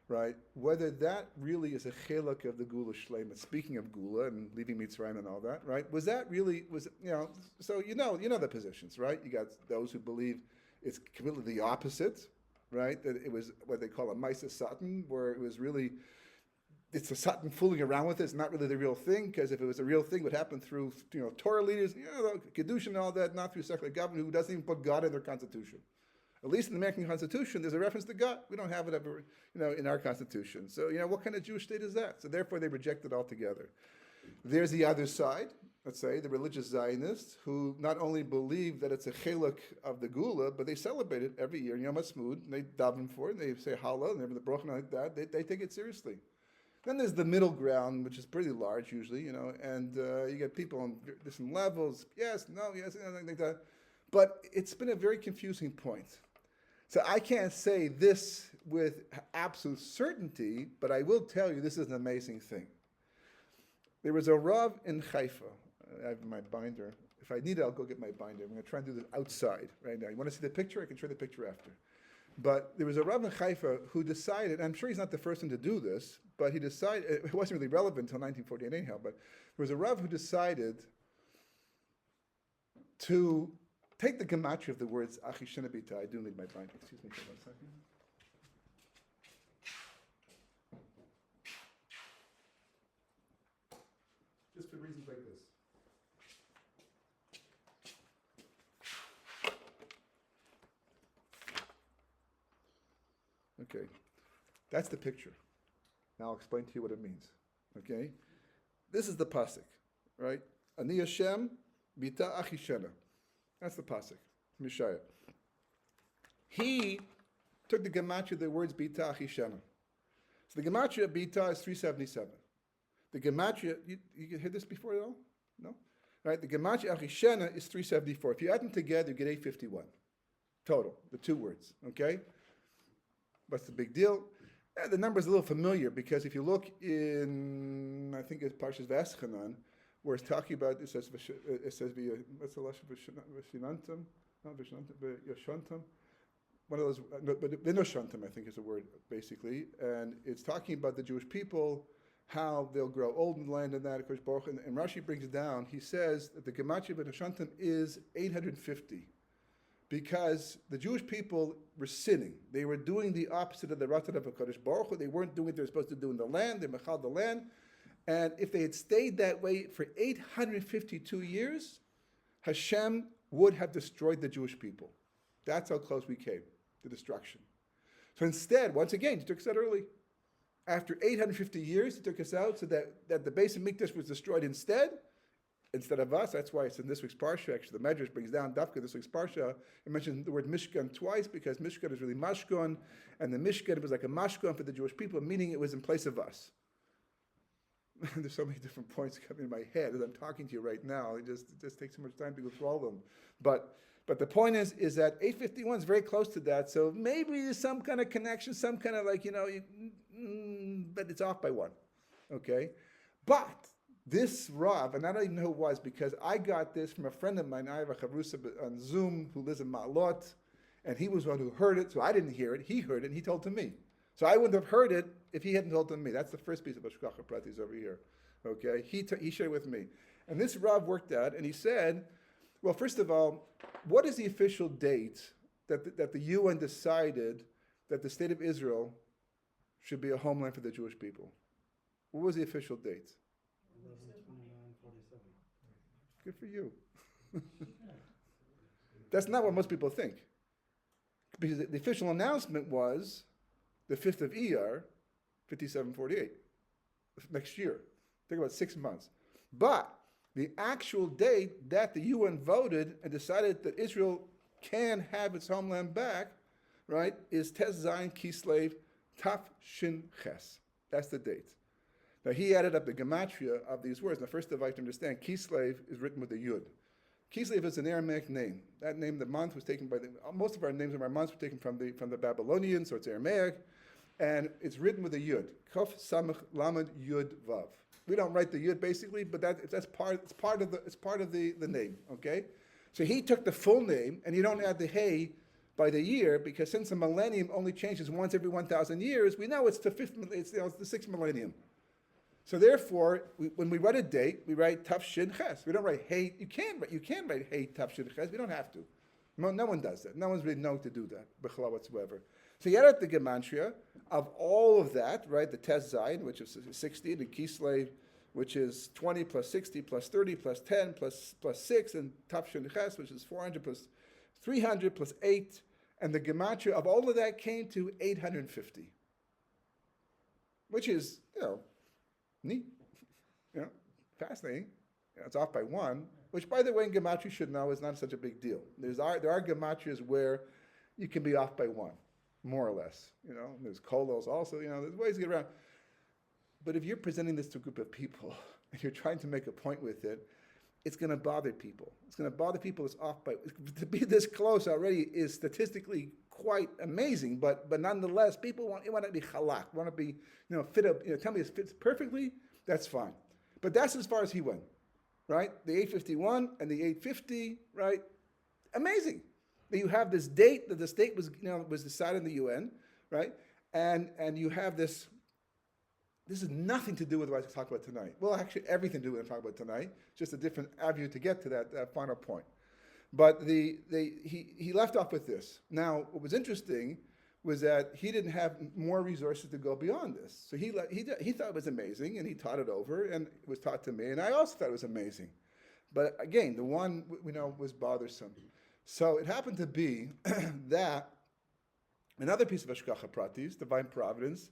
right? Whether that really is a chelak of the Gula Shleima. Speaking of Gula and leaving Mitzrayim and all that, right? So you know the positions, right? You got those who believe it's completely the opposite, right? That it was what they call a Maisa Satan, where it was really, it's a Satan fooling around with it. It's not really the real thing, because if it was a real thing, it would happen through Torah leaders, Kedusha and all that, not through secular government who doesn't even put God in their constitution. At least in the American Constitution, there's a reference to God. We don't have it ever, in our Constitution. So, what kind of Jewish state is that? So therefore, they reject it altogether. There's the other side, let's say, the religious Zionists, who not only believe that it's a chelak of the Gula, but they celebrate it every year in Yom HaSmud, and they daven for it, and they say Hallel, and the brochen like that. They take it seriously. Then there's the middle ground, which is pretty large usually, and you get people on different levels, yes, no, yes, anything like that. But it's been a very confusing point. So I can't say this with absolute certainty, but I will tell you this is an amazing thing. There was a Rav in Haifa. I have my binder. If I need it, I'll go get my binder. I'm going to try and do this outside right now. You want to see the picture? I can show you the picture after. But there was a Rav in Haifa who decided, I'm sure he's not the first one to do this, but he decided, it wasn't really relevant until 1948 anyhow, but there was a Rav who decided to take the gematria of the words Achishena Bita. I do need my binder. Excuse me for 1 second. Just for reasons like this. Okay, that's the picture. Now I'll explain to you what it means. Okay, this is the pasuk, right? Ani Hashem Bita Achishena. That's the pasuk, Mishaya. He took the gematria of the words Bita Achishena. So the gematria of Bita is 377. The gematria, you heard this before at all? No? Right, the gematria Achishena is 374. If you add them together, you get 851. Total, the two words, okay? What's the big deal? The number's a little familiar, because if you look in, I think it's Parashat V'eschanan, where it's talking about, it says what's the lashon v'shinantam, not v'shinantam, but yoshantam. One of those, but vinoshantam, I think is the word basically, and it's talking about the Jewish people, how they'll grow old in the land and that. Of course, Baruch, and Rashi brings it down. He says that the gematria vinoshantam is 850, because the Jewish people were sinning. They were doing the opposite of the Ratzon of HaKadosh Baruch Hu. They weren't doing what they were supposed to do in the land. They mechal the land. And if they had stayed that way for 852 years, Hashem would have destroyed the Jewish people. That's how close we came to destruction. So instead, once again, he took us out early. After 850 years, he took us out so that the base of Mikdash was destroyed instead of us. That's why it's in this week's Parsha. Actually, the Medrash brings down Dafka this week's Parsha. It mentions the word Mishkan twice, because Mishkan is really Mashkan, and the Mishkan was like a Mashkan for the Jewish people, meaning it was in place of us. There's so many different points coming in my head as I'm talking to you right now. It just takes so much time to go through all of them. But the point is that 851 is very close to that. So maybe there's some kind of connection, some kind of but it's off by one. Okay? But This Rav, and I don't even know who it was, because I got this from a friend of mine, I have a chavrusa on Zoom who lives in Ma'alot, and he was one who heard it, so I didn't hear it. He heard it, and he told to me. So I wouldn't have heard it if he hadn't told to me. That's the first piece of Hashgacha Pratis over here. Okay, he shared it with me. And this Rav worked out, and he said, well, first of all, what is the official date that the UN decided that the state of Israel should be a homeland for the Jewish people? What was the official date? 11/29/47. Good for you. That's not what most people think. Because the official announcement was the 5th of Iyar, 5748, next year. Think about 6 months. But the actual date that the UN voted and decided that Israel can have its homeland back, right, is Tes Zayin Kislev Taf Shin Ches. That's the date. Now he added up the gematria of these words. Now first of all, I have to understand, Kislev is written with a Yud. Kislev is an Aramaic name. That name, the month was taken by most of our names of our months were taken from the Babylonians, so it's Aramaic, and it's written with a Yud. Kof Samach Lamed Yud Vav. We don't write the Yud basically, but it's part of the name. Okay, so he took the full name, and you don't add the Hey by the year, because since the millennium only changes once every 1,000 years, we know it's the it's the 6th millennium. So therefore, when we write a date, we write Tav Shin Ches. We don't write Hey. You can write Hey Tav Shin Ches. We don't have to. No one does that. No one's really known to do that, b'chala whatsoever. So you add up the gematria of all of that, right? The Tes Zayin, which is 60, the Kislev, which is 20 plus 60 plus 30 plus 10 plus 6, and Tav Shin Ches, which is 400 plus 300 plus 8, and the gematria of all of that came to 850, which is, neat, fascinating. It's off by 1, which, by the way, in gematria you should know is not such a big deal. There are gematrias where you can be off by 1, more or less. There's kolos also. There's ways to get around. But if you're presenting this to a group of people and you're trying to make a point with it, it's going to bother people. It's going to bother people. It's off by, to be this close already is statistically quite amazing, but nonetheless, people want to be halak, want to be, fit up, tell me it fits perfectly, that's fine. But that's as far as he went, right? The 851 and the 850, right? Amazing. That you have this date that the state was decided in the UN, right? And you have this has nothing to do with what I talk about tonight. Well, actually, everything to do with what I talk about tonight, just a different avenue to get to that final point. But he left off with this. Now, what was interesting was that he didn't have more resources to go beyond this. So he thought it was amazing, and he taught it over, and it was taught to me, and I also thought it was amazing. But again, the one was bothersome. So it happened to be that another piece of Hashgacha Pratis, divine providence,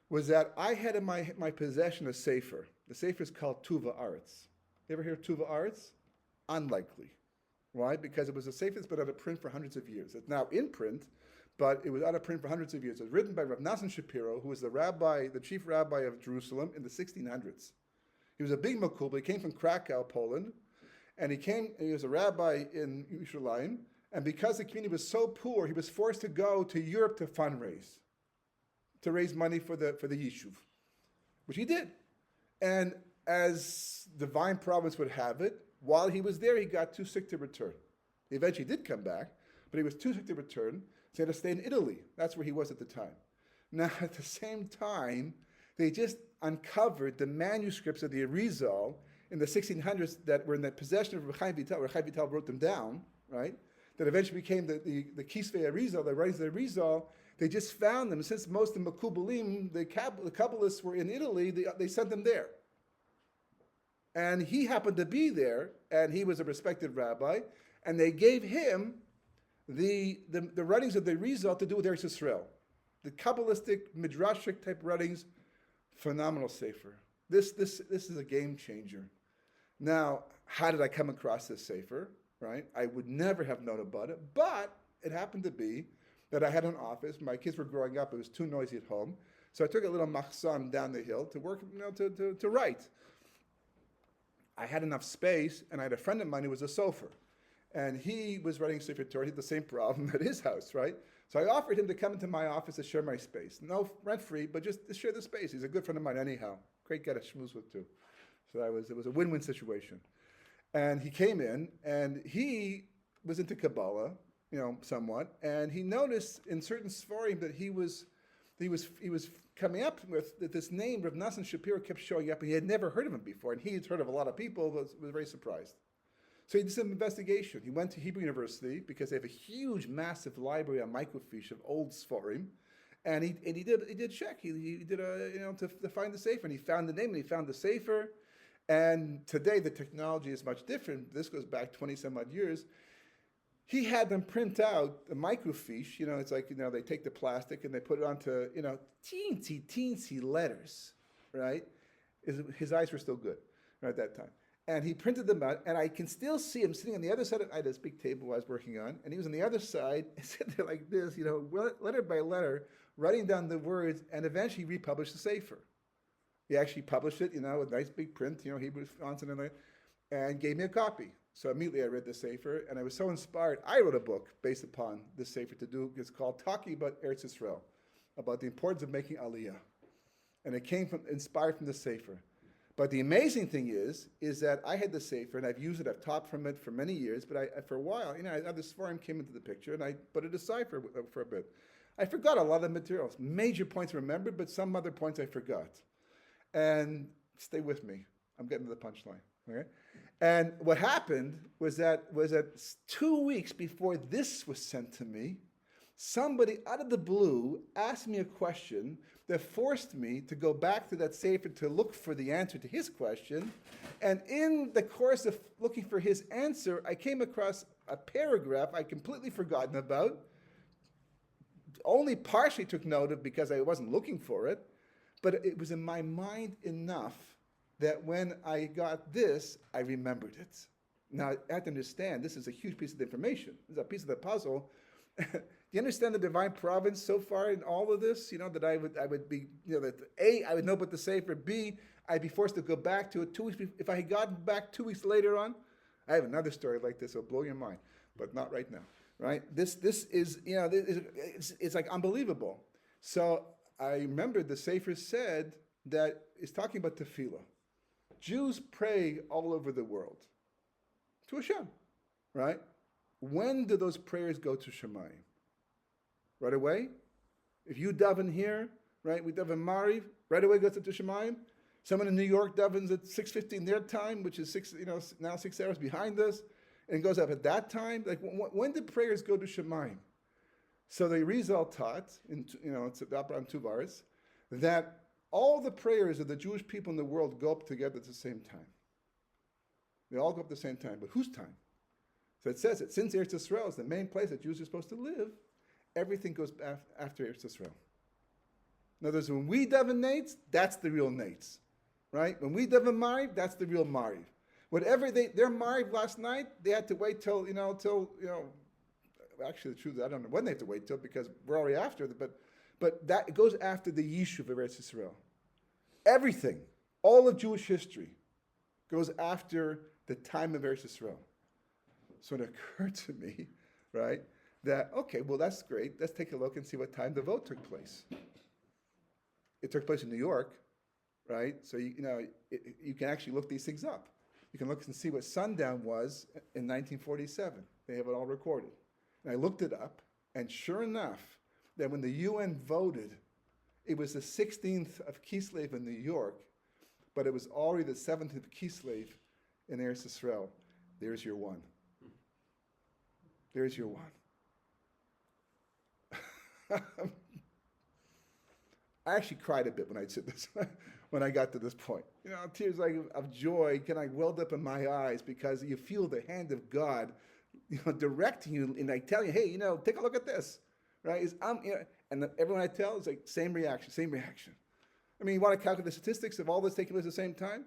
was that I had in my possession a sefer. The sefer is called Tuva Arts. You ever hear of Tuva Arts? Unlikely. Why? Because it was a sefer that's been out of print for hundreds of years. It's now in print, but it was out of print for hundreds of years. It was written by Rav Nassim Shapiro, who was the chief rabbi of Jerusalem in the 1600s. He was a big makubal. He came from Krakow, Poland, and he was a rabbi in Yerushalayim, and because the community was so poor, he was forced to go to Europe to fundraise, to raise money for the yishuv, which he did. And as divine providence would have it, while he was there, he got too sick to return. He eventually did come back, but he was too sick to return, so he had to stay in Italy. That's where he was at the time. Now, at the same time, they just uncovered the manuscripts of the Arizal in the 1600s that were in the possession of Chaim Vital, where Chaim Vital wrote them down, right? That eventually became the Kisvei Arizal, the writings of the Arizal. They just found them. Since most of the Makubalim, the Kabbalists were in Italy, they sent them there. And he happened to be there, and he was a respected rabbi, and they gave him the writings of the Arizal to do with Eretz Yisrael. The Kabbalistic, Midrashic type writings, phenomenal sefer. This is a game changer. Now, how did I come across this sefer, right? I would never have known about it, but it happened to be that I had an office. My kids were growing up. It was too noisy at home. So I took a little machzan down the hill to work, to write. I had enough space, and I had a friend of mine who was a sofer. And he was writing Sefer Torah. He had the same problem at his house, right? So I offered him to come into my office to share my space. No rent-free, but just to share the space. He's a good friend of mine anyhow. Great guy to schmooze with, too. So it was a win-win situation. And he came in, and he was into Kabbalah, somewhat, and he noticed in certain Sfarim that he was coming up with that this name Rav Nassan Shapiro kept showing up, and he had never heard of him before, and he had heard of a lot of people, but was very surprised. So he did some investigation. He went to Hebrew University because they have a huge, massive library on microfiche of old Sfarim, and he did check. He did to find the Sefer, and he found the name, and he found the Sefer. And today the technology is much different. This goes back 20 some odd years. He had them print out the microfiche. It's like, they take the plastic and they put it onto, teensy letters, right? His eyes were still good at that time. And he printed them out, and I can still see him sitting on the other side of this big table I was working on, and he was on the other side, sitting there like this, letter by letter, writing down the words, and eventually republished the Sefer. He actually published it, with nice big print, Hebrew fonts and gave me a copy. So immediately I read the Sefer, and I was so inspired. I wrote a book based upon the Sefer to do. It's called Talking About Eretz Yisrael, about the importance of making Aliyah. And it came inspired from the Sefer. But the amazing thing is that I had the Sefer, and I've used it, I've taught from it for many years, but for a while, other Sfarim came into the picture, and I put it aside for a bit. I forgot a lot of the materials. Major points I remembered, but some other points I forgot. And stay with me. I'm getting to the punchline. Okay? And what happened was that 2 weeks before this was sent to me, somebody out of the blue asked me a question that forced me to go back to that Sefer to look for the answer to his question. And in the course of looking for his answer, I came across a paragraph I'd completely forgotten about, only partially took note of because I wasn't looking for it, but it was in my mind enough that when I got this, I remembered it. Now, I have to understand, this is a huge piece of information. This is a piece of the puzzle. Do you understand the divine providence so far in all of this? That I would be, that A, I would know about the Sefer, B, I'd be forced to go back to it 2 weeks. If I had gotten back 2 weeks later on, I have another story like this. It'll blow your mind, but not right now, right? This is, it's like unbelievable. So I remember the Sefer said that it's talking about tefillah. Jews pray all over the world to Hashem, right? When do those prayers go to Shemayim? Right away? If you daven here, right, we daven Mariv, right away goes to Shemayim. Someone in New York davens at 6:15 their time, which is now 6 hours behind us, and goes up at that time. Like, when did prayers go to Shemayim? So the Rizal taught, it's the Abraham Tuvaris, that all the prayers of the Jewish people in the world go up together at the same time. They all go up at the same time, but whose time? So it says that since Eretz Yisrael is the main place that Jews are supposed to live, everything goes after Eretz Yisrael. In other words, when we daven Nates, that's the real Nates, right? When we daven Mariv, that's the real Mariv. Whatever their Mariv last night, they had to wait till actually the truth, I don't know when they have to wait till because we're already after it, but that it goes after the Yishuv of Eretz Yisrael. Everything, all of Jewish history, goes after the time of Eretz Yisrael. So it occurred to me, right, that, okay, well, that's great. Let's take a look and see what time the vote took place. It took place in New York, right? So, you can actually look these things up. You can look and see what sundown was in 1947. They have it all recorded. And I looked it up, and sure enough, that when the UN voted, it was the 16th of Kislev in New York, but it was already the 17th of Kislev in Eretz Yisrael. There's your one. There's your one. I actually cried a bit when I said this, when I got to this point. Tears of joy kind of welled up in my eyes because you feel the hand of God, directing you and like telling you, hey, take a look at this, right? And everyone I tell is like same reaction. I mean, you want to calculate the statistics of all this taking place at the same time?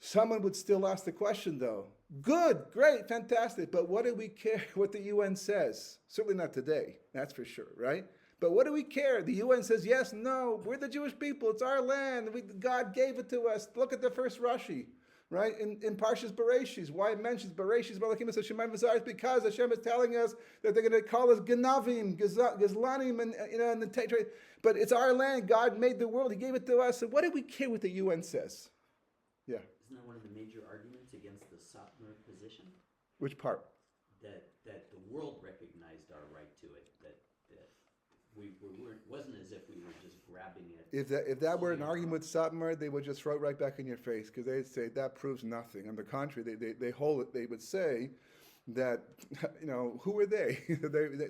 Someone would still ask the question, though. Good, great, fantastic, but what do we care what the UN says? Certainly not today, that's for sure, right? But what do we care? The UN says, yes, no, we're the Jewish people, it's our land, God gave it to us. Look at the first Rashi, right? In Parshas Bereshis, why it mentions Bereshis, Malakim, and Shemayim V'Zaretz, because Hashem is telling us that they're going to call us Ganavim, Gizlanim, and the but it's our land, God made the world, He gave it to us, so what do we care what the UN says? Yeah. Isn't that one of the major arguments against the Satmar position? Which part? That the world recognized our right to it. That we weren't, wasn't as if we were just grabbing it. If that were an solely argument with Satmar, they would just throw it right back in your face because they'd say that proves nothing. On the contrary, they hold it. They would say that who are they?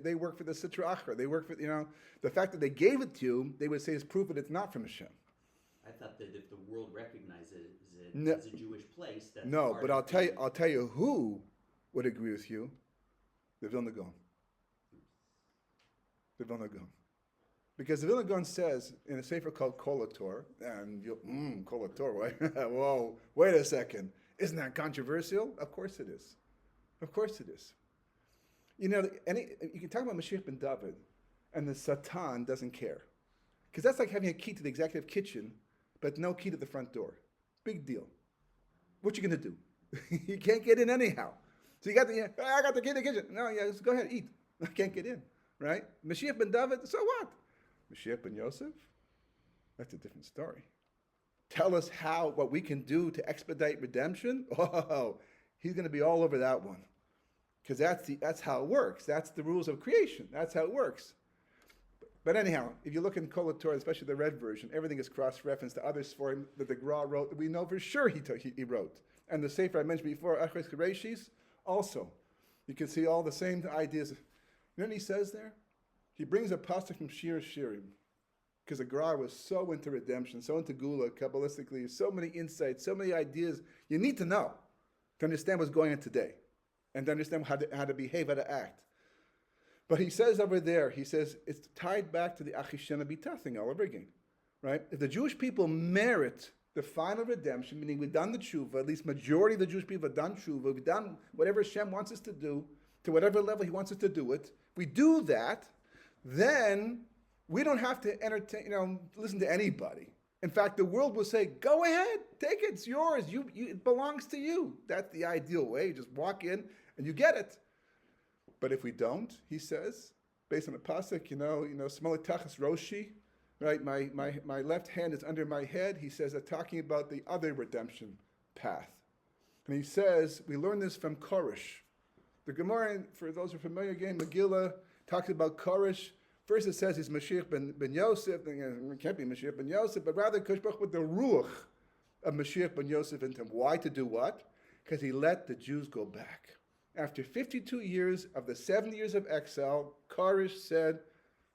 they work for the Sitra Achra. They work for the fact that they gave it to you. They would say is proof that it's not from Hashem. I thought that if the world recognizes it No. as a Jewish place, that's No, part but of I'll tell you who would agree with you. The Vilna Gaon. The Vilna Gaon. Because the Vilna Gaon says in a sefer called Kol HaTorah, and you'll, Kol HaTorah, right? Whoa, wait a second. Isn't that controversial? Of course it is. Of course it is. You can talk about Mashiach ben David, and the Satan doesn't care. Because that's like having a key to the executive kitchen, but no key to the front door. Big deal. What you going to do? You can't get in anyhow. So I got the key to the kitchen. No, yeah, just go ahead, eat. I can't get in, right? Mashiach ben David, so what? Mashiach ben Yosef? That's a different story. Tell us what we can do to expedite redemption? Oh, he's going to be all over that one. Because that's how it works. That's the rules of creation. That's how it works. But anyhow, if you look in Kol HaTorah, especially the red version, everything is cross-referenced to others for him that the Gra wrote, that we know for sure he wrote. And the Sefer I mentioned before, Achres Kereshis, also. You can see all the same ideas. You know what he says there? He brings a pasuk from Shir Shirim. Because the Gra was so into redemption, so into Gula, Kabbalistically, so many insights, so many ideas you need to know to understand what's going on today. And to understand how to behave, how to act. But he says over there, it's tied back to the Achishena B'tah thing all over again, right? If the Jewish people merit the final redemption, meaning we've done the tshuva, at least majority of the Jewish people have done tshuva, we've done whatever Hashem wants us to do, to whatever level He wants us to do it. If we do that, then we don't have to entertain, listen to anybody. In fact, the world will say, "Go ahead, take it. It's yours. It belongs to you." That's the ideal way. You just walk in and you get it. But if we don't, he says, based on the pasuk, Smolik Tachas Roshi, right? My left hand is under my head. He says that talking about the other redemption path. And he says, we learn this from Koresh. The Gemara, for those who are familiar again, Megillah talks about Koresh. First it says he's Mashiach ben Yosef. It can't be Mashiach ben Yosef, but rather Kosh Baruch with the Ruach of Mashiach ben Yosef into him. Why? To do what? Because he let the Jews go back. After 52 years of the 70 years of exile, Koresh said,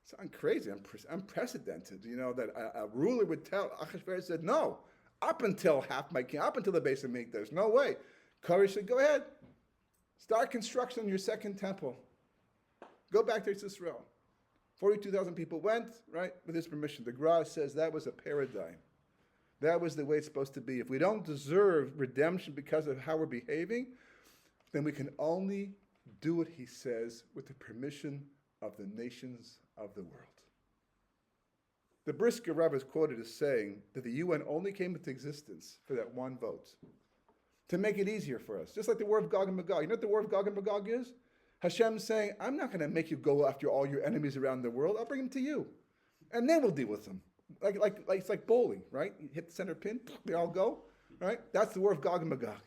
"Sound crazy, unprecedented. That a ruler would tell." Achashverosh said, "No, up until half my king, up until the base of Mikdash, no way." Koresh said, "Go ahead, start construction on your second temple. Go back to Israel." 42,000 people went, right, with his permission. The Gra says that was a paradigm. That was the way it's supposed to be. If we don't deserve redemption because of how we're behaving, then we can only do what he says with the permission of the nations of the world. The Brisker Rabbi is quoted as saying that the UN only came into existence for that one vote, to make it easier for us. Just like the war of Gog and Magog. You know what the war of Gog and Magog is? Hashem saying, I'm not going to make you go after all your enemies around the world. I'll bring them to you. And then we'll deal with them. Like it's like bowling, right? You hit the center pin, they all go, right? That's the war of Gog and Magog.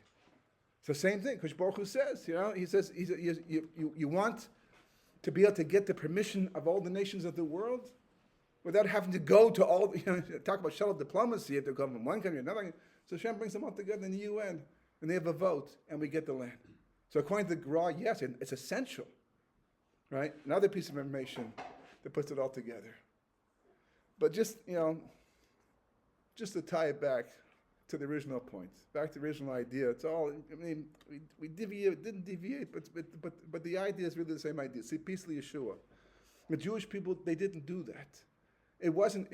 It's the same thing. Kosh Baruch Hu says, he says, you want to be able to get the permission of all the nations of the world without having to go to all, talk about shuttle diplomacy, you have to go from one country to another. So Hashem brings them all together in the UN, and they have a vote, and we get the land. So according to the Gra, yes, it's essential, right? Another piece of information that puts it all together. But just to tie it back to the original point, back to the original idea. It's all. We didn't deviate, but the idea is really the same idea. See, peacefully Yeshua. The Jewish people, they didn't do that. It wasn't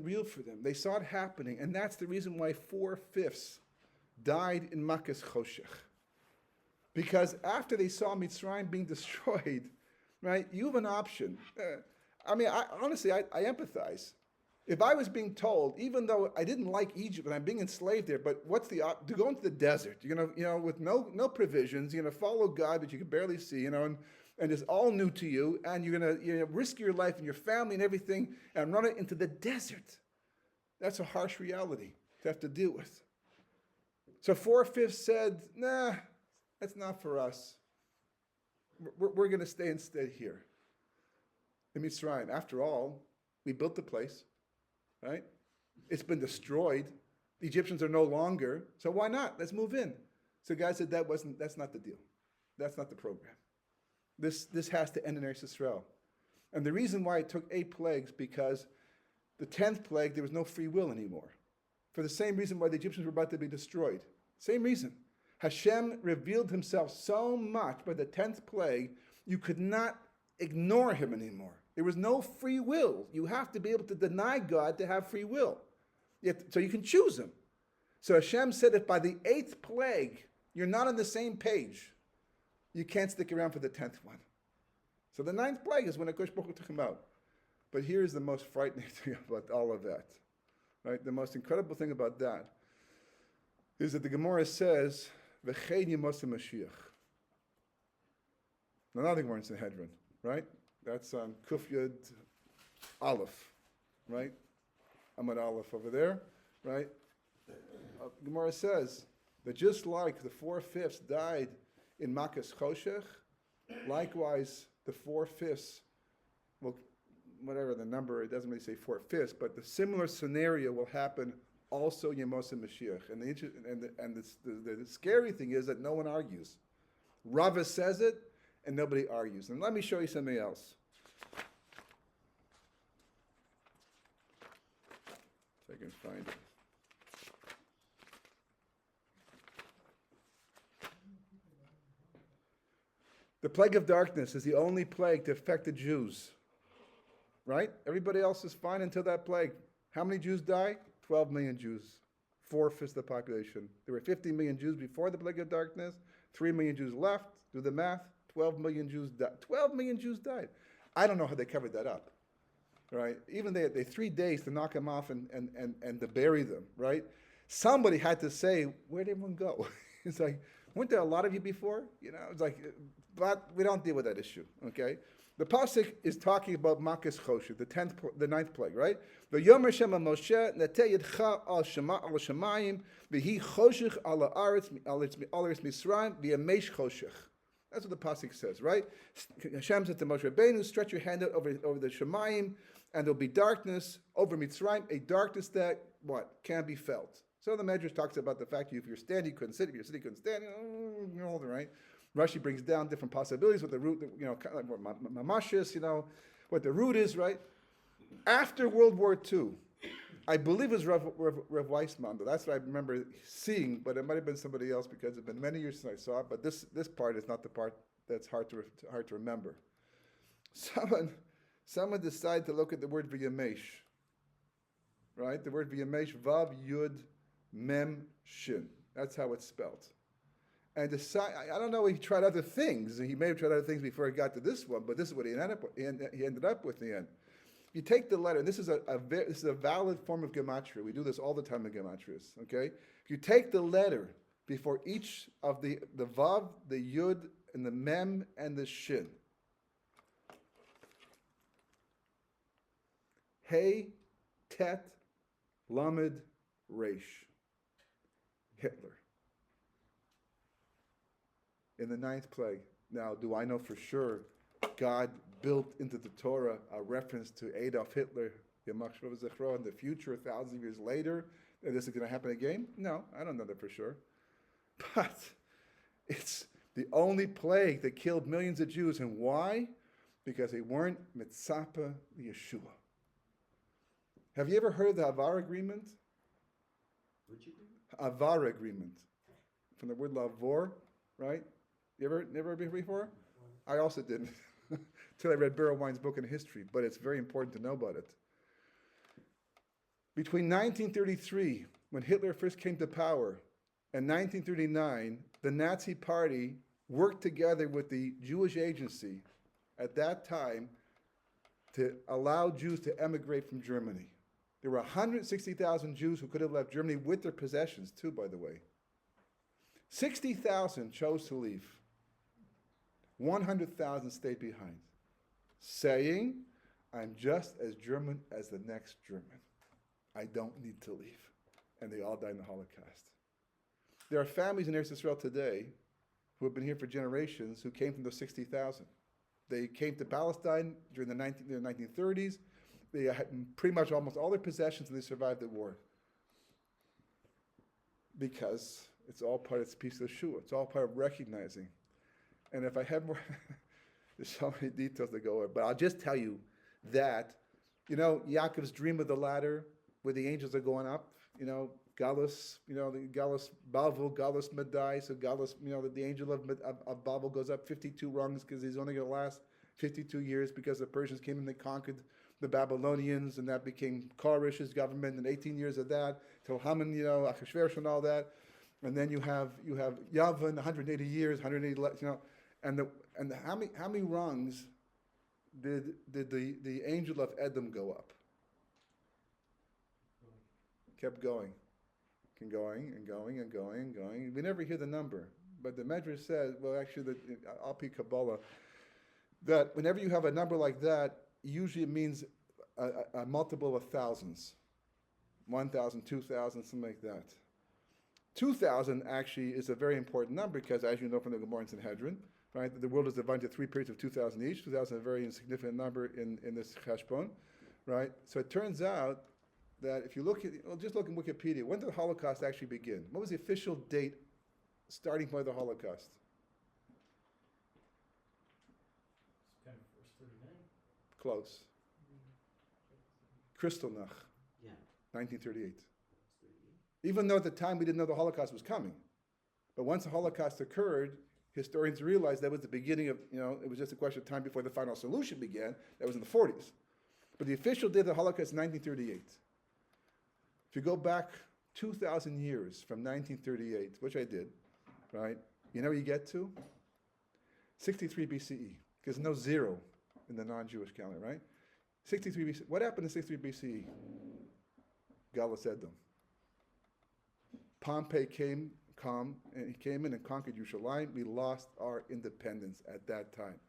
real for them. They saw it happening, and that's the reason why 4/5 died in Makkah's Choshech. Because after they saw Mitzrayim being destroyed, right? You have an option. Honestly, I empathize. If I was being told, even though I didn't like Egypt and I'm being enslaved there, but what's to go into the desert? You're gonna, with no provisions. You're gonna follow God, but you can barely see, and it's all new to you, and you're gonna risk your life and your family and everything, and run it into the desert. That's a harsh reality to have to deal with. So 4/5 said, nah, that's not for us. We're going to stay instead here in Mitzrayim. After all, we built the place, right? It's been destroyed. The Egyptians are no longer, so why not? Let's move in. So God said that's not the deal. That's not the program. This has to end in Eretz Yisrael. And the reason why it took 8 plagues, because the 10th plague, there was no free will anymore. For the same reason why the Egyptians were about to be destroyed. Same reason. Hashem revealed himself so much by the 10th plague, you could not ignore him anymore. There was no free will. You have to be able to deny God to have free will. So you can choose him. So Hashem said, if by the 8th plague, you're not on the same page, you can't stick around for the 10th one. So the 9th plague is when Akash Baruch Hu took him out. But here's the most frightening thing about all of that. Right? The most incredible thing about that is that the Gemara says, V'chein Yimosim Mashiach. Another Gemara in Sanhedrin, right? That's on Kuf Yud Aleph, right? Amad Aleph over there, right? Gemara says that just like the 4/5 died in Makas Choshech, likewise the 4/5, well, whatever the number, it doesn't really say 4/5, but the similar scenario will happen also Yemosim Mashiach. And the scary thing is that no one argues. Rava says it, and nobody argues. And let me show you something else. If I can find it. The plague of darkness is the only plague to affect the Jews. Right? Everybody else is fine until that plague. How many Jews die? 12 million Jews. 4/5 of the population. There were 50 million Jews before the plague of darkness. 3 million Jews left. Do the math. 12 million Jews died. 12 million Jews died. I don't know how they covered that up. Right? Even they had 3 days to knock them off and to bury them. Right? Somebody had to say, where'd everyone go? It's like, weren't there a lot of you before? You know, it's like, but we don't deal with that issue. Okay? The pasuk is talking about Makas Choshech, the 9th plague, right? V'yomer Hashem Moshe neteh yedcha al shamayim v'hi choshech al haaretz Mitzrayim v'yamesh choshech. That's what the pasuk says, right? Hashem said to Moshe Rabbeinu, stretch your hand out over the shamayim, and there'll be darkness over Mitzrayim, a darkness that can't be felt. So the Medrash talks about the fact that if you're standing, you couldn't sit. If you're sitting, you couldn't stand. All right. Rashi brings down different possibilities, what the root, kind of like mamashis, what the root is, right? After World War II, I believe it was Rev Weissman, but that's what I remember seeing, but it might have been somebody else because it's been many years since I saw it, but this part is not the part that's hard to remember. Someone decided to look at the word v'yamesh, right? The word v'yamesh, vav, yud, mem, shin. That's how it's spelled. And I don't know, he tried other things. He may have tried other things before he got to this one, but this is what he ended up with in the end. You take the letter, and this is a valid form of gematria. We do this all the time in gematrias, okay? If you take the letter before each of the vav, the yud, and the mem, and the shin. Hey, tet, lamed, resh. Hitler. In the 9th plague. Now, do I know for sure God built into the Torah a reference to Adolf Hitler, Yamach Shvov Zechro, in the future, 1,000 years later, that this is going to happen again? No, I don't know that for sure. But it's the only plague that killed millions of Jews. And why? Because they weren't mitzapa Yeshua. Have you ever heard of the Avar agreement? Which agreement? Avar agreement. From the word lavor, right? You never been before? I also didn't, until I read Beryl Wine's book on history, but it's very important to know about it. Between 1933, when Hitler first came to power, and 1939, the Nazi Party worked together with the Jewish Agency at that time to allow Jews to emigrate from Germany. There were 160,000 Jews who could have left Germany with their possessions too, by the way. 60,000 chose to leave. 100,000 stayed behind, saying, I'm just as German as the next German. I don't need to leave. And they all died in the Holocaust. There are families in Eretz Israel today who have been here for generations who came from those 60,000. They came to Palestine during the 1930s. They had pretty much almost all their possessions, and they survived the war. Because it's all part of this piece of Shua. It's all part of recognizing. And if I have more, there's so many details to go over, but I'll just tell you that, Yaakov's dream of the ladder, where the angels are going up, Galus, the Galus Bavel, Galus Madai, so Galus, the angel of Bavel goes up 52 rungs because he's only going to last 52 years because the Persians came and they conquered the Babylonians, and that became Koresh's government, and 18 years of that, till Haman, Achashverosh and all that. And then you have Yavin, 180 years, 180, and how many rungs did the angel of Edom go up? Kept going. And going and going and going and going. We never hear the number, but the Medrash says, well, actually, Alpi Kabbalah, that whenever you have a number like that, usually it means a multiple of thousands, 1,000, 2,000, something like that. 2,000 actually is a very important number because, as you know from the Gemara in Sanhedrin, right, the world is divided into 3 periods of 2,000 each. 2,000 is a very insignificant number in this cheshbon, right? So it turns out that if you just look in Wikipedia, when did the Holocaust actually begin? What was the official date starting by the Holocaust? September 1st, 39. Close. Kristallnacht, Yeah. 1938. Even though at the time we didn't know the Holocaust was coming. But once the Holocaust occurred, historians realized that was the beginning of, it was just a question of time before the final solution began. That was in the 40s. But the official date of the Holocaust is 1938. If you go back 2,000 years from 1938, which I did, right, you know where you get to? 63 BCE, because no zero in the non-Jewish calendar, right? 63 BCE. What happened in 63 BCE? Galus Edom. Pompey came and he came in and conquered Yerushalayim. We lost our independence at that time.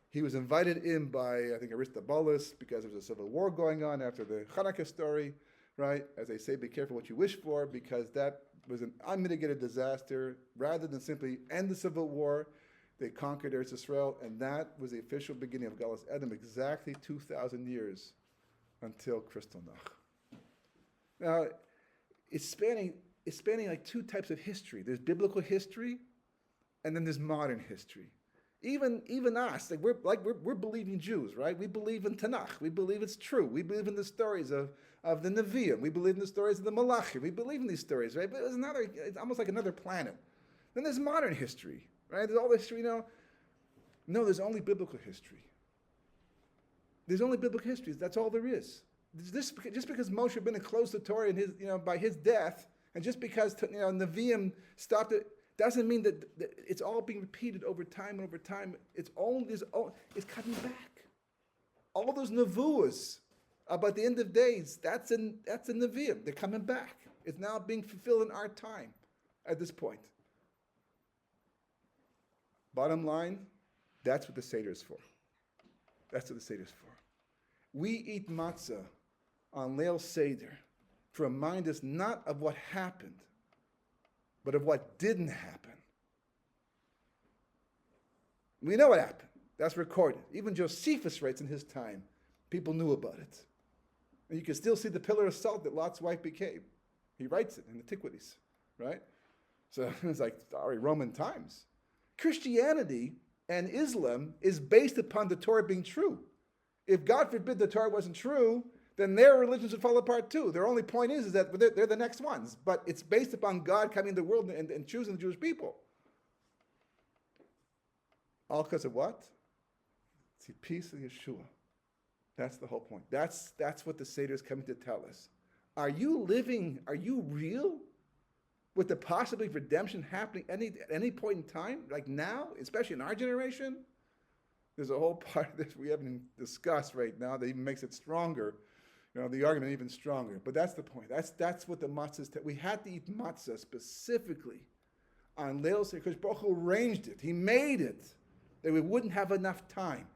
He was invited in by, I think, Aristobulus, because there was a civil war going on after the Hanukkah story, right? As they say, be careful what you wish for, because that was an unmitigated disaster. Rather than simply end the civil war, they conquered Eretz Israel, and that was the official beginning of Galus Edom, exactly 2,000 years until Kristallnacht. Now, it's spanning like two types of history. There's biblical history, and then there's modern history. Even us, we're believing Jews, right? We believe in Tanakh. We believe it's true. We believe in the stories of the Nevi'im. We believe in the stories of the Malachim. We believe in these stories, right? But it's almost like another planet. Then there's modern history, right? There's all this history, No, there's only biblical history. There's only biblical history. That's all there is. Just because Moshe Rabbeinu closed the Torah in his, by his death, and just because Nevi'im stopped it, doesn't mean that it's all being repeated over time and over time. It's coming back. All those nevuas about the end of days, that's a Nevi'im. They're coming back. It's now being fulfilled in our time at this point. Bottom line, that's what the Seder is for. That's what the Seder is for. We eat matzah on Leil Seder to remind us not of what happened, but of what didn't happen. We know what happened. That's recorded. Even Josephus writes in his time, people knew about it. And you can still see the pillar of salt that Lot's wife became. He writes it in Antiquities, right? So it's like sorry, Roman times. Christianity and Islam is based upon the Torah being true. If God forbid the Torah wasn't true, then their religions would fall apart too. Their only point is that they're the next ones. But it's based upon God coming into the world and choosing the Jewish people. All because of what? It's the peace of Yeshua. That's the whole point. That's what the Seder is coming to tell us. Are you real with the possibility of redemption happening at any point in time? Like now, especially in our generation? There's a whole part of this we haven't discussed right now that even makes it stronger. The argument even stronger. But that's the point. That's what the matzah is. We had to eat matzah specifically on Leil Seder because Baruch Hu arranged it. He made it that we wouldn't have enough time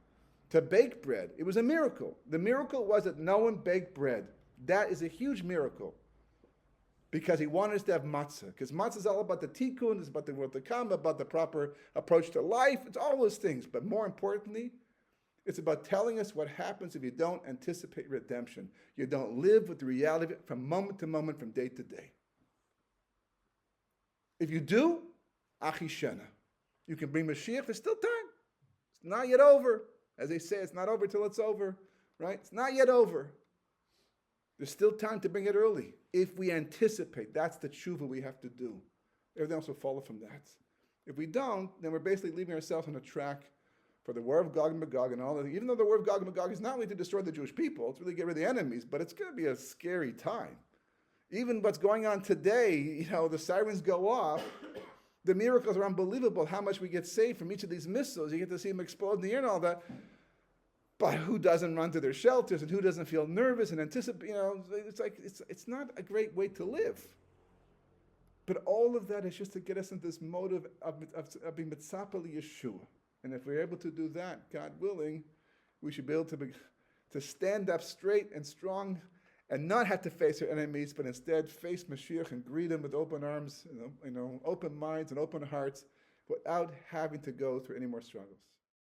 to bake bread. It was a miracle. The miracle was that no one baked bread. That is a huge miracle. Because he wanted us to have matzah. Because matzah is all about the tikkun, it's about the world to come, about the proper approach to life. It's all those things. But more importantly, it's about telling us what happens if you don't anticipate redemption. You don't live with the reality of it from moment to moment, from day to day. If you do, achishena. You can bring Mashiach. There's still time. It's not yet over. As they say, it's not over till it's over. Right? It's not yet over. There's still time to bring it early. If we anticipate, that's the tshuva we have to do. Everything else will follow from that. If we don't, then we're basically leaving ourselves on a track for the war of Gog and Magog and all that. Even though the war of Gog and Magog is not only to destroy the Jewish people, it's really get rid of the enemies, but it's going to be a scary time. Even what's going on today, the sirens go off. The miracles are unbelievable, how much we get saved from each of these missiles. You get to see them explode in the air and all that. But who doesn't run to their shelters and who doesn't feel nervous and anticipate? It's not a great way to live. But all of that is just to get us into this mode of being mitzapa Yeshua. And if we're able to do that, God willing, we should be able to stand up straight and strong and not have to face our enemies, but instead face Mashiach and greet him with open arms, open minds and open hearts, without having to go through any more struggles.